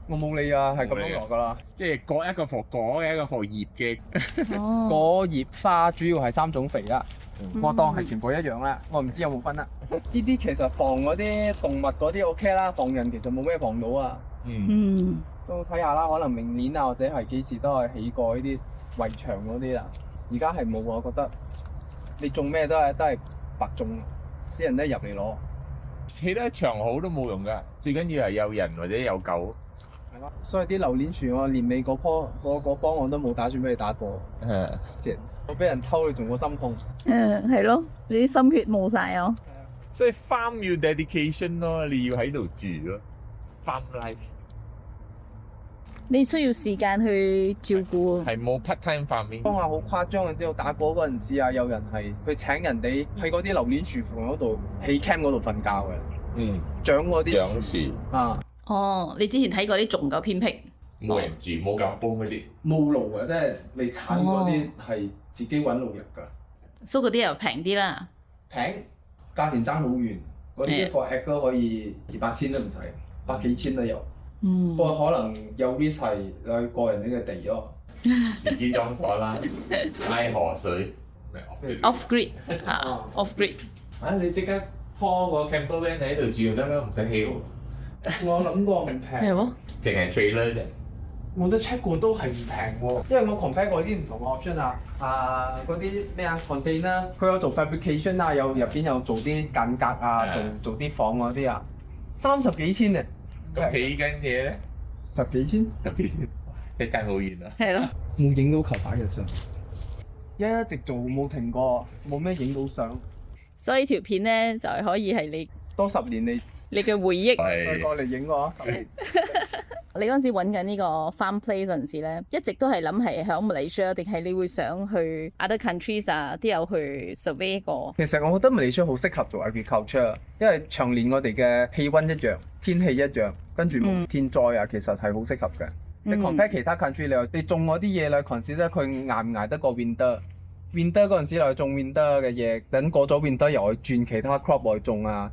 我冇理啊，係咁樣落噶啦。即係各一個貨果，一個貨葉嘅。哦。果葉花主要係3種肥啦。我當係全部一樣啦，我唔知有冇分啦。呢啲其實防嗰啲動物嗰啲 OK 啦，防人其實冇咩防到啊。都睇下啦，可能明年啊或者係幾時都係起過呢啲圍牆嗰啲啦。而家係冇，我覺得你種咩都係白種，啲人都入嚟攞。起得牆好都冇用㗎，最緊要係有人或者有狗。係咯，所以啲榴蓮樹我年尾嗰棵我都冇打算俾你打過，成我俾人偷你仲個心痛。係咯，你啲心血冇晒啊！所以 farm 要 dedication 咯，你要喺度住咯，farm life 你需要時間去照顧。係冇 part time farming。當下好誇張嘅，之後打波嗰陣時啊，有人係佢請人哋喺嗰啲榴蓮樹附近嗰度起 camp 嗰度瞓覺嘅，長嗰啲長樹啊，哦，你之前睇過啲仲夠偏僻，冇人住冇夾煲嗰啲。冇爐嘅，即係你產嗰啲係自己揾爐入㗎，所以嗰啲又平啲啦。平價錢爭好遠，嗰啲一個 acre 可以200,000都唔使，100幾千都有。嗯不過可能有啲係你個人呢個地咯，自己裝鎖啦，拉河水。 off grid 啊，off grid。啊！你即刻拖個 camper van 喺度住就得啦，唔使起喎。我諗過唔平，係喎，淨係 trailer 啫。我都 check 過都係唔平喎，因為我 compare 過啲唔同嘅 option 嗰啲咩container，佢有做 fabrication 啊，入邊有做啲間隔啊，做啲房嗰啲啊，30幾千啊，咁起緊嘢咧10幾千，即係爭好遠啦。係咯。冇影到球牌嘅相，一直做冇停過，冇咩影到相，所以條片咧就係可以係你多10年你嘅回憶。再過嚟影我10年。你嗰陣時揾緊呢個 farm place 嗰陣時咧，一直都係諗係響馬來西亞，定係你會想去 other countries 啊？啲有去 survey 過。其實我覺得馬來西亞好適合做 agriculture，因為長年我哋嘅氣温一樣，天氣一樣，跟住冇天災啊，其實係好適合嘅。你 compare 其他 country，你話你種嗰啲嘢咧，consider 佢捱唔捱得過 winter？winter 嗰陣時又去種 winter 嘅嘢，等過咗 winter 又去轉其他 crop 去種啊，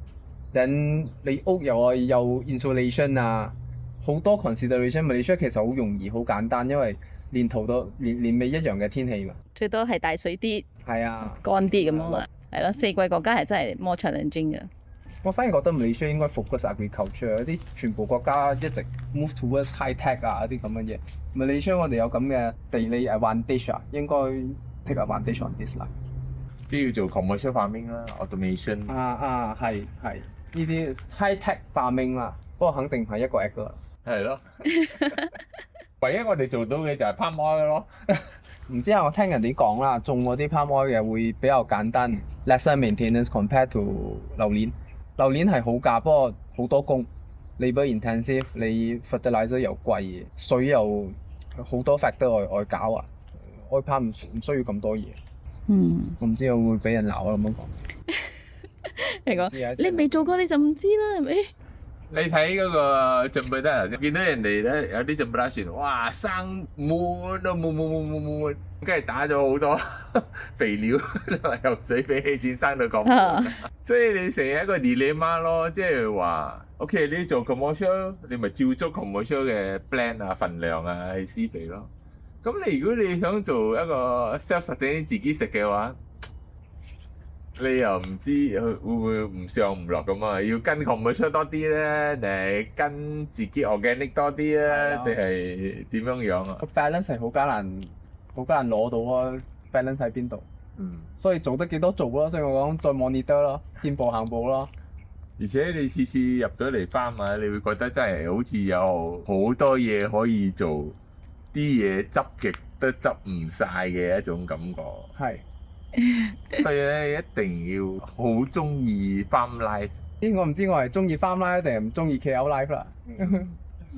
等你屋又去有 insulation 啊。好多 consideration， 馬來西亞其實好容易、好簡單，因為年頭到年尾一樣嘅天氣嘛。最多係大水啲、係啊，乾啲咁啊嘛。係咯，四季國家係真係 more challenging 嘅。我反而覺得馬來西亞應該 focus agriculture，啲全部國家一直 move towards high tech 啊啲咁嘅嘢。馬來西亞我哋有咁嘅地理 advantage 啊，應該 take advantage on this 啦。都要做 commercial farming 啦 ，automation。係呢啲 high tech farming 啦，不過肯定係一個 egg 啦。係咯。唯一我哋做到嘅就係 palm oil 咯。唔知啊，我聽人哋講啦，種嗰啲 palm oil 嘅會比較簡單 ，lesser maintenance compared to 榴蓮。榴蓮係好價，不過好多工 ，labour intensive，你 fertilizer 又貴，水又好多 factor 外搞啊，開 palm 唔需要咁多嘢。我唔知我會俾人鬧啊咁樣講。你講，你未做過你就唔知啦，係咪？你睇嗰個進步得頭先，見到人哋咧有啲進步打船，哇生滿都滿，跟住打咗好多肥料，由水比起點生到咁，所以你成日一個 dilemma 咯，即係話 OK 你做 commercial， 你咪照足 commercial 嘅 blend 啊份量啊去施肥咯。咁你如果你想做一個 self-sustaining 自己食嘅話，你又唔知會唔會唔上唔落咁啊？要跟 commercial 多啲咧，定係跟自己 organic 多啲咧，定係點樣樣啊？個 balance 係好艱難攞到啊 ！balance 喺邊度？所以做得幾多做咯，所以我講再 monitor 咯，見步行步咯。而且你次次入咗嚟farm啊，你會覺得真係好似有好多嘢可以做，啲嘢執極都執唔晒嘅一種感覺。係。所以咧，一定要好中意 farm life。我唔知我係中意 farm life 定係唔中意 KL life 啦。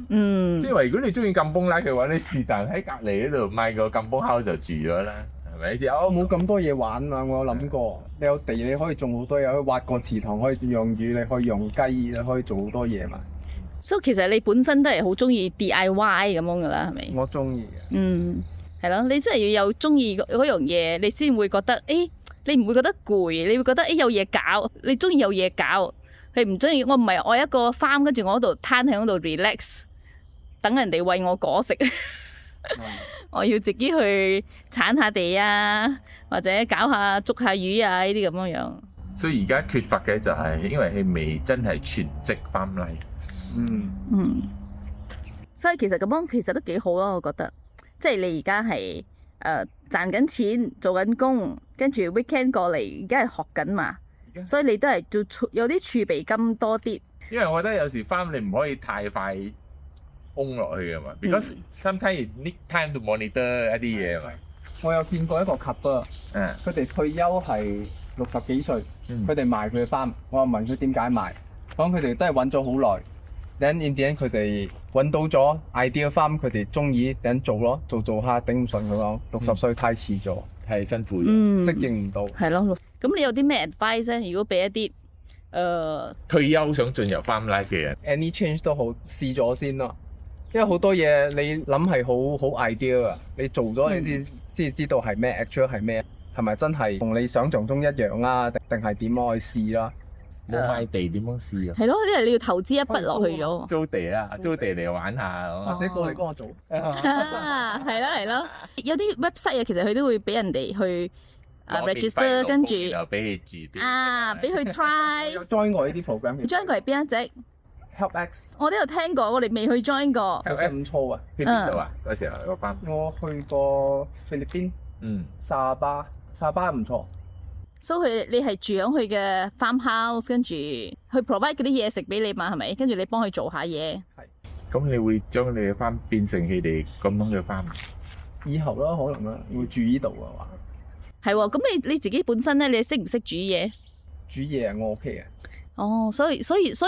嗯。即係話，如果你中意禁崩 life 嘅話，你是但喺隔離嗰度買個禁崩 house 就住咗啦，係咪？我冇咁多嘢玩啊！我有諗過，你有地你可以種好多嘢，可以挖個池塘，可以養魚，你可以養雞，你可以做好多嘢嘛。所以其實你本身都係好中意 DIY 咁樣噶啦，係咪？我中意嘅。係咯，你真係要有中意嗰樣嘢，你先會覺得，你唔會覺得攰，你會覺得，有嘢搞，你中意有嘢搞，你唔中意，我唔係愛一個 farm，跟住我喺度攤喺嗰度 relax，等人哋餵我果食，我要自己去鏟下地啊，或者搞下捉下魚啊呢啲咁樣樣。所以而家缺乏嘅就係因為佢未真係全職 farm life。所以其實咁樣其實都幾好咯，我覺得。即係你而家係賺緊錢做緊工，跟住 weekend 過嚟，而家係學緊嘛。所以你都係做有啲儲備金多啲。因為我覺得有時 farm 你唔可以太快 own 落去㗎嘛，because sometimes you need time to monitor 一啲嘢嘛。我有見過一個 couple，佢哋退休係60幾歲，佢哋賣佢嘅 farm，我又問佢點解賣，講佢哋都係揾咗好耐。Then in the end 佢哋揾到咗 ideal farm，佢哋中意等做咯，做下頂唔順佢講，60歲太遲咗，太辛苦咗，適應唔到。係咯，咁你有啲咩 advice 咧？如果俾一啲退休想進入 farm life 嘅人 any change 都好，試咗先咯。因為好多嘢你諗係好 ideal 啊，你做咗你先知道係咩 actual 係咩，係咪真係同你想象中一樣啊？定係點樣去試啦？冇塊地點樣試啊？係咯，因為你要投資一筆落去咗。租地啦，租地嚟玩下咁。或者過嚟幫我做。係啦係啦，有啲 website 啊，其實佢都會俾人哋去register， 跟住又俾你住啲俾佢 try。有 join 過呢啲 program。你 join 過係邊一隻？ HelpX。我都有聽過，我哋未去 join 過。其實唔錯啊。去邊度啊？嗰時候個班。我去過菲律賓。沙巴唔錯。所以你係住喺佢嘅 farmhouse， 跟住佢 provide 嗰啲嘢食俾你嘛，係咪？跟住你幫佢做下嘢。係。咁你會將你嘅 farm 變成佢哋咁樣嘅 farm？以後啦，可能啦，會住呢度嘅話。係喎，咁你自己本身咧，你識唔識煮嘢？煮嘢我 OK 嘅。哦，所以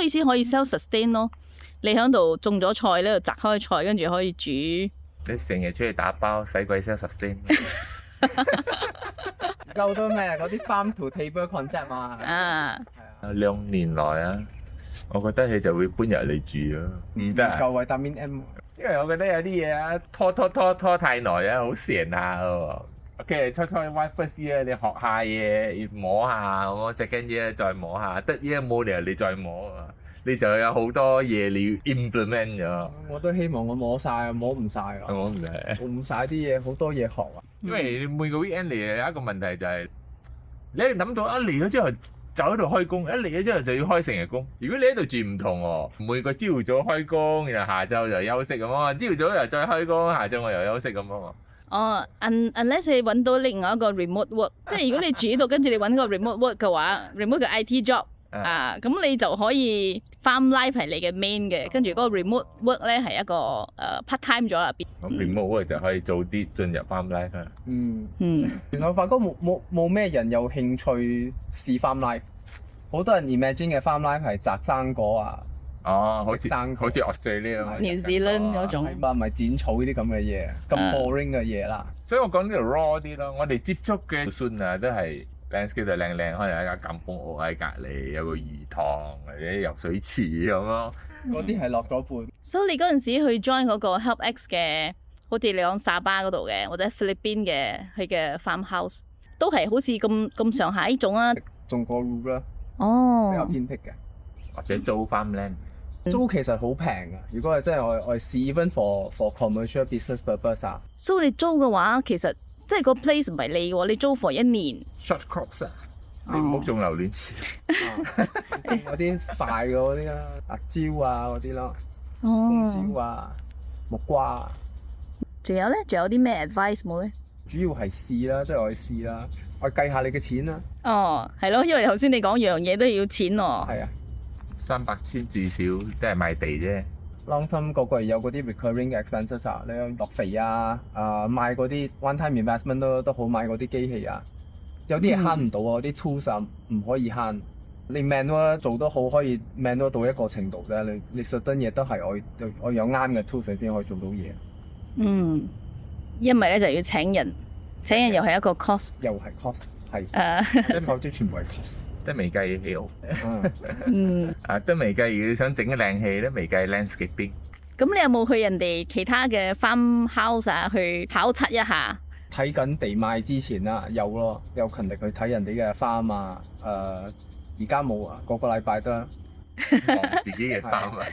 先可以 self sustain 咯。你喺度種咗菜呢度摘開菜，跟住可以煮。你成日出去打包，使鬼 self sustain？夠多咩？嗰啲 farm to table concept 嘛。啊。係啊。2年來啊，我覺得佢就會搬入嚟住咯。唔得啊。夠維他命 M。因為我覺得有啲嘢啊，拖太耐啊，好閒下喎。OK，初 one first year 你學下嘢，要摸下咁，second year 再摸下，third year 冇理由你再摸啊，你就有好多嘢你要 implement 咗。我都希望我摸晒，摸唔晒啊。摸唔晒。摸唔晒啲嘢，好多嘢學啊。因為你每個 weekend 嚟有一個問題就係，你一諗到一嚟咗之後就喺度開工，一嚟咗之後就要開成日工。如果你喺度住唔同喎，每個朝早開工，然後下晝就休息咁啊，朝早又再開工，下晝我又休息咁啊。哦，unless 你揾到另外一個 remote work， 即係如果你住呢度，跟住你揾個 remote work 嘅話，remote 嘅 IT job 咁你就可以 farm life 係你嘅 main 嘅，跟住嗰個 remote work 咧係一個part time 咗啦。咁 remote work 就可以早啲進入 farm life 啊。原來我發覺冇咩人有興趣試 farm life， 好多人 imagine 嘅 farm life 係摘生果啊。好似 Australia 咁New Zealand 嗰種，唔係剪草呢啲咁嘅嘢，咁 boring 嘅嘢啦。所以我講呢度 raw 啲咯，我哋接觸嘅孫啊都係 landscape 就靚靚，可能有一間錦豐屋喺隔離，有個魚塘或者游水池咁咯。嗰啲係落咗半。所以你嗰陣時去 join 嗰個 HelpX 嘅，好似你講沙巴嗰度嘅，或者菲律賓嘅佢嘅 farmhouse， 都係好似咁上下呢種啊。種個 root 啦，比較偏僻嘅，或者租 farmland。租其實好平㗎，如果係真係我試 even for commercial business purpose 啊。所以你租嘅話，其實即係個 place 唔係你嘅喎，你租 for 1年。short crops 啊，你唔好種榴蓮。嗰啲快嗰啲啦，辣椒啊嗰啲咯，紅椒啊、木瓜啊。仲有咧？仲有啲咩 advice 冇咧？主要係試啦，即係我去試啦，我計下你嘅錢啦。哦，係咯，因為頭先你講樣嘢都要錢喎。係啊。300千至少都係賣地啫。long term 個個有嗰啲 recurring 嘅 expenses 啊，你落肥啊，買嗰啲 one time investment 都好，買嗰啲機器啊。有啲嘢慳唔到啊，啲 tools 啊唔可以慳。你 manual 做得好，可以 manual 到一個程度啫。你實質嘢都係我有啱嘅 tools 先可以做到嘢。因為咧就要請人又係一個 cost， 又係 cost， 係project全部係 cost。都未計起屋，都未計。如果你想整靚氣，都未計 landscaping。咁你有冇去人哋其他嘅 farmhouse 啊？去考察一下？睇緊地賣之前啦，有咯，有勤力去睇人哋嘅 farm 啊。而家冇啊，個禮拜都望自己嘅 farm 啊。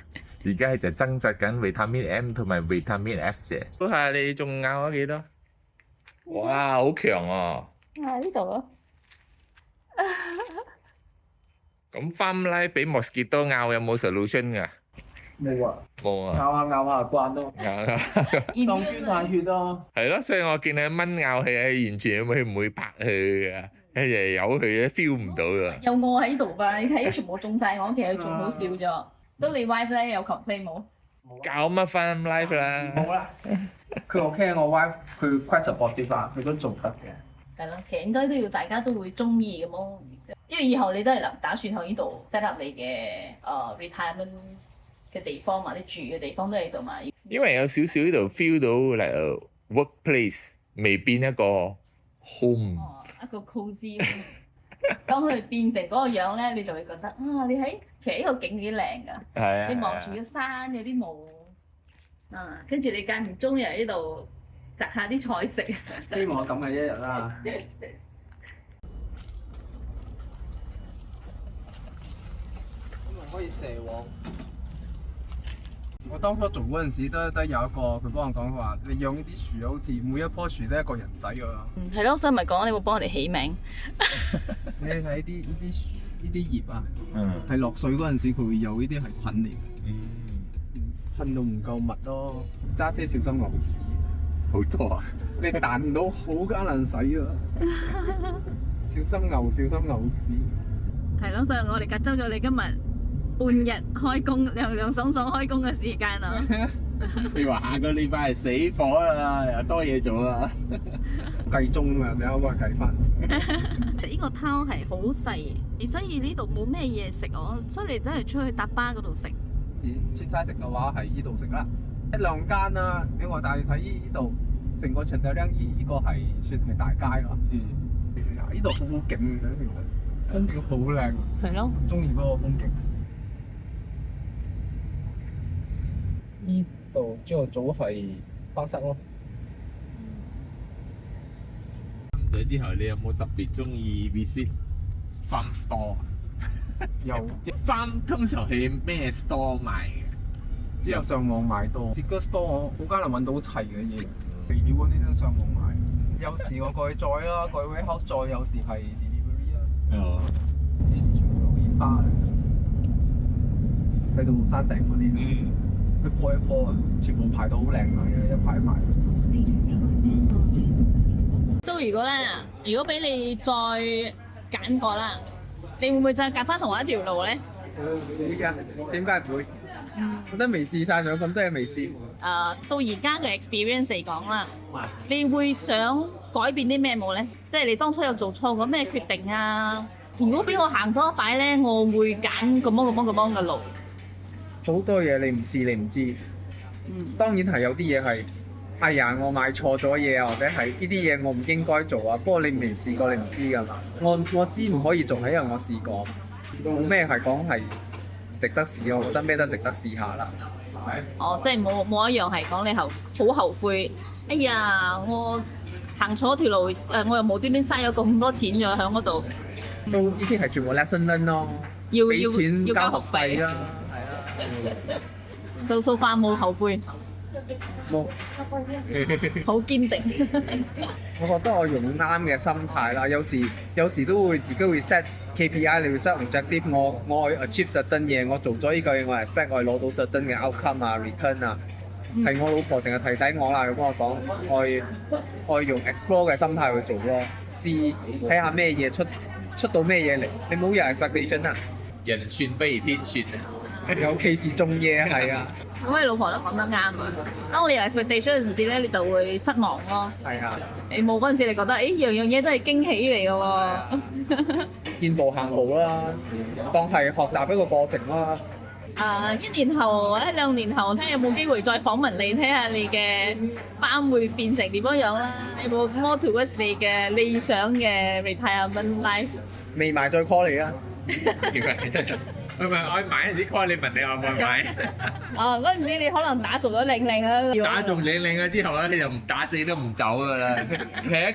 而家係就掙扎緊維他命 M 同埋維他命 F 啫。估下你仲咬咗幾多？哇，好強啊！呢度啊！咁 farm life 俾 mosquito 咬有冇 solution 㗎？冇啊，冇啊，咬下慣咯，當捐下血咯。係咯，所以我見你蚊咬佢係完全佢唔會拍佢㗎。日有佢咧 feel 唔到㗎。有我喺度㗎，你睇全部中晒我，其實仲好笑咗。所以你 wife 咧有 complain 冇？搞乜翻 life 啦？冇啦，佢 OK，我 wife 佢 quite supportive 啊，佢都做得嘅。係咯，其實應該都要大家都會中意咁咯，因為以後你都係打算喺呢度 set up 你嘅retirement 嘅地方嘛，你住嘅地方都喺度嘛。因為有少少呢度 feel 到 like a workplace 未變一個 home。一個 cozy。當佢變成嗰個樣咧，你就會覺得啊，你喺其實呢個景幾靚㗎。係啊。你望住個山有啲霧，跟住你間唔中又喺呢度摘下啲菜食。希望咁嘅一日啦。咁咪可以蛇喎。我當初做嗰陣時都有一個佢幫我講話，你養呢啲樹好似每一棵樹都係一個人仔㗎。係咯，所以咪講你會幫我哋起名。你睇呢啲葉啊，係落水嗰陣時佢會有呢啲係菌嚟嘅，噴到唔夠密咯。揸車小心牛屎，好多啊！你彈唔到好艱難洗啊！小心牛屎。係咯，所以我哋隔周咗你今日半日開工，涼涼爽爽開工嘅時間啊！你話下個禮拜係死火啦，又多嘢做啦。計鐘啊，你可唔可以計翻？呢個 town 係好細，所以呢度冇咩嘢食所以你都係出去搭巴嗰度食。出差食嘅話係呢度食啦，一兩間啦。你話但係睇呢度成個長洲靚兒呢個係算係大街咯。呢度好好景嘅，其實風景好靚。係咯，中意嗰個風景。呢度朝頭早係巴剎咯。咗之後，你有冇特別中意 visit farm store？有啲 farm 通常係咩 store 賣嘅？只有上網買多。自己 store 我好艱難揾到齊嘅嘢，肥料嗰啲都上網買。有時我過去載啦，過去 warehouse 載，有時係 delivery 啊。哦。呢啲全部都煙花嚟，去到山頂嗰啲，一棵一棵啊，全部排到好靚啊，一排一排。如果俾你再揀過啦，你會唔會再揀翻同一條路咧？會㗎，點解唔會？我都未試晒，仲有咁多嘢未試。到而家嘅 experience 嚟講啦，你會想改變啲咩冇咧？即係你當初有做錯過咩決定啊？如果俾我行多一擺咧，我會揀咁樣嘅路。好多嘢你唔試你唔知。當然係有啲嘢係，哎呀我買錯咗嘢啊，或者係呢啲嘢我唔應該做啊。不過你未試過你唔知㗎嘛。我知唔可以做係因為我試過，冇咩係講係值得試。我覺得咩都值得試下啦。即係冇一樣係講你好後悔。哎呀，我行錯條路，我又無端端嘥咗咁多錢咗喺嗰度。都呢啲係全部 lesson learn 咯，俾錢交學費啦，係啦。so far 冇後悔，冇，好堅定。我覺得我用啱嘅心態啦，有時都會自己會 set KPI，你會 set objective。我 achieve certain 嘢，我做咗呢個嘢，我 expect 我攞到 certain 嘅 outcome 啊 return 啊。係我老婆成日提醒我啦，佢幫我講，我用 explore 嘅心態去做咯，試睇下咩嘢出到咩嘢嚟。你冇有 expectation 啊？人算不如天算啊！尤其是種嘢係啊。咁你老婆都講得啱啊！當你有 expectation 嗰陣時咧，你就會失望咯。係啊。你冇嗰陣時，你覺得樣樣嘢都係驚喜嚟嘅喎。見步行步啦，當係學習一個過程啦。1年後或者2年後，睇下有冇機會再訪問你，睇下你嘅班會變成點樣樣啦。有冇 more towards 你嘅理想嘅 retirement life？未買再 call 你啊！唔係，我買嗰陣時 call 你問你有冇買。嗰陣時你可能打中咗領領啊！打中領領咗之後咧，你就唔打死都唔走㗎啦。係一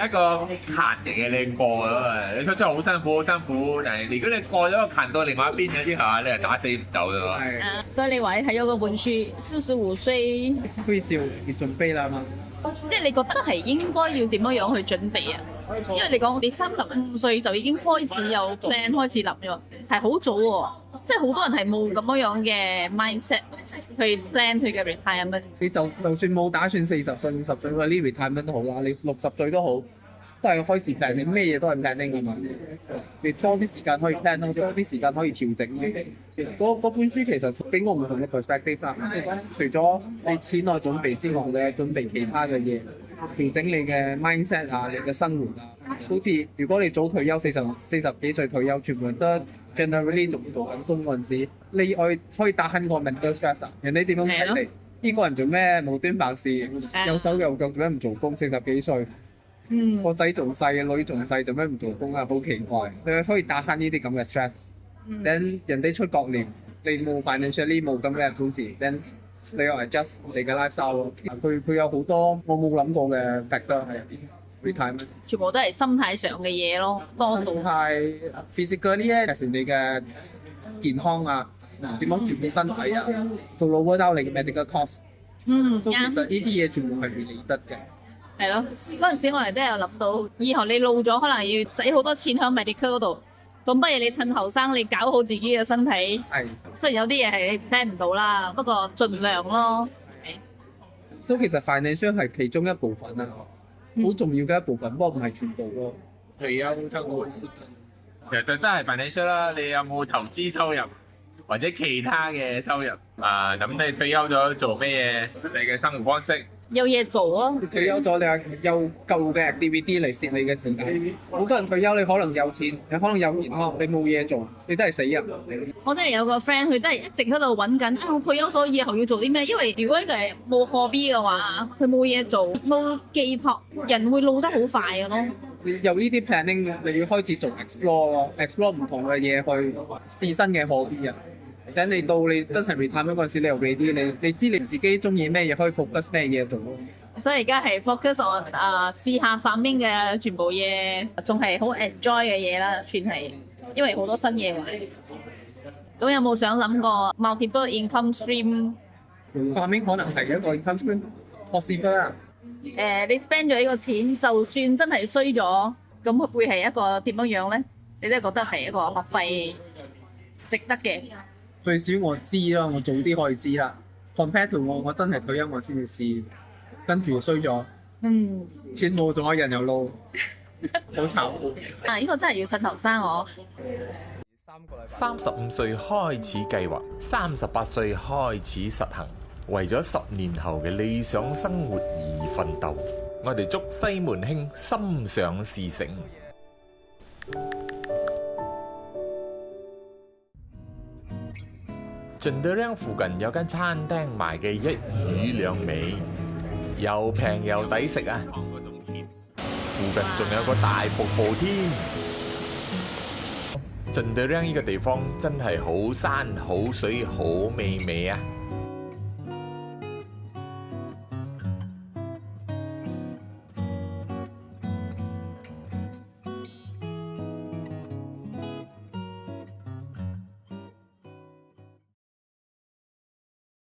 個坎嚟嘅，你過咗啊！你出好辛苦，好辛苦。但係如果你過咗個坎到另外一邊咗之後，你係打死唔走㗎喎。所以你話你睇咗嗰本書，45歲推少要準備啦嘛。即係你覺得係應該要點樣樣去準備啊？因為你講你35歲就已經開始有 plan 開始諗咗，係好早喎。即係好多人係冇咁樣嘅 mindset 去 plan 佢嘅 retirement。你就算冇打算40歲、50歲嗰啲 retirement 都好啦，你60歲都好，都係開始 plan，你咩嘢都係 planning 㗎嘛。你多啲時間可以 plan 咯，多啲時間可以調整咯。嗰本書其實俾我唔同嘅 perspective 啦。除咗你錢內準備之外，你係準備其他嘅嘢，調整你嘅 mindset 啊，你嘅生活啊。好似如果你早退休，四十幾歲退休，全部人都 generally 仲做緊工嗰陣時，你可以打輕個 mental stress 啊。人哋點樣睇你？呢個人做咩無端白事，有手有腳做咩唔做工？40幾歲。個仔仲細，女仲細，做咩唔做工啊？好奇怪！你可以打翻呢啲咁嘅 stress。then 人哋出國念，你冇 financially 冇咁嘅本事，then 你又 adjust 你嘅 lifestyle 咯。佢有好多我冇諗過嘅 factor 喺入邊 ，retirement 全部都係心態上嘅嘢咯，多數心態 physically 咧，尤其是你嘅健康啊，點樣照顧身體啊，做 lower down 你嘅 medical cost。所以其實呢啲嘢全部係 related 嘅。係咯，嗰陣時我哋都有諗到，以後你老咗可能要使好多錢喺 medical 嗰度，咁不如你趁後生你搞好自己嘅身體。係，雖然有啲嘢係你 plan 唔到啦，不過盡量咯。所以其實 financial 係其中一部分啦，好重要嘅一部分，不過唔係全部咯。退休生活其實都係 financial 啦，你有冇投資收入或者其他嘅收入啊？咁你退休咗做咩嘢？你嘅生活方式？有嘢做啊！退休咗，你係有夠嘅 activity 嚟攝你嘅時間。好多人退休，你可能有錢，你可能有健康，你冇嘢做，你都係死人。我都係有個 friend，佢都係一直喺度揾緊，我退休咗以後要做啲咩？因為如果呢個係冇 hobby 嘅話，佢冇嘢做，冇寄託，人會老得好快嘅咯。你有呢啲 planning，你要開始做 explore 咯，explore 唔同嘅嘢去試新嘅 hobby 啊。等你到你真係 retirement 嗰陣時，你又 ready，你知你自己中意咩嘢，可以 focus 咩嘢做咯。所以而家係 focus on 試下反面嘅全部嘢，仲係好 enjoy 嘅嘢啦，算係，因為好多新嘢玩。咁有冇想諗過 multiple income stream？ 反面可能係一個 income stream possible 啊。你 spend 咗呢個錢，就算真係衰咗，咁會係一個點樣樣咧？你都係覺得係一個學費值得嘅。最少我知啦，我早啲可以知啦。compare to 我真係退休我先至試，跟住衰咗，錢冇咗，人又老，好慘。呢個真係要趁後生我。 35歲開始計劃，38歲開始實行，為咗10年後嘅理想生活而奮鬥。我哋祝西門兄心想事成。盡德良附近有間餐廳賣嘅一魚兩味，又平又抵食啊！附近仲有個大瀑布添。盡德良呢個地方真係好山好水好美味啊！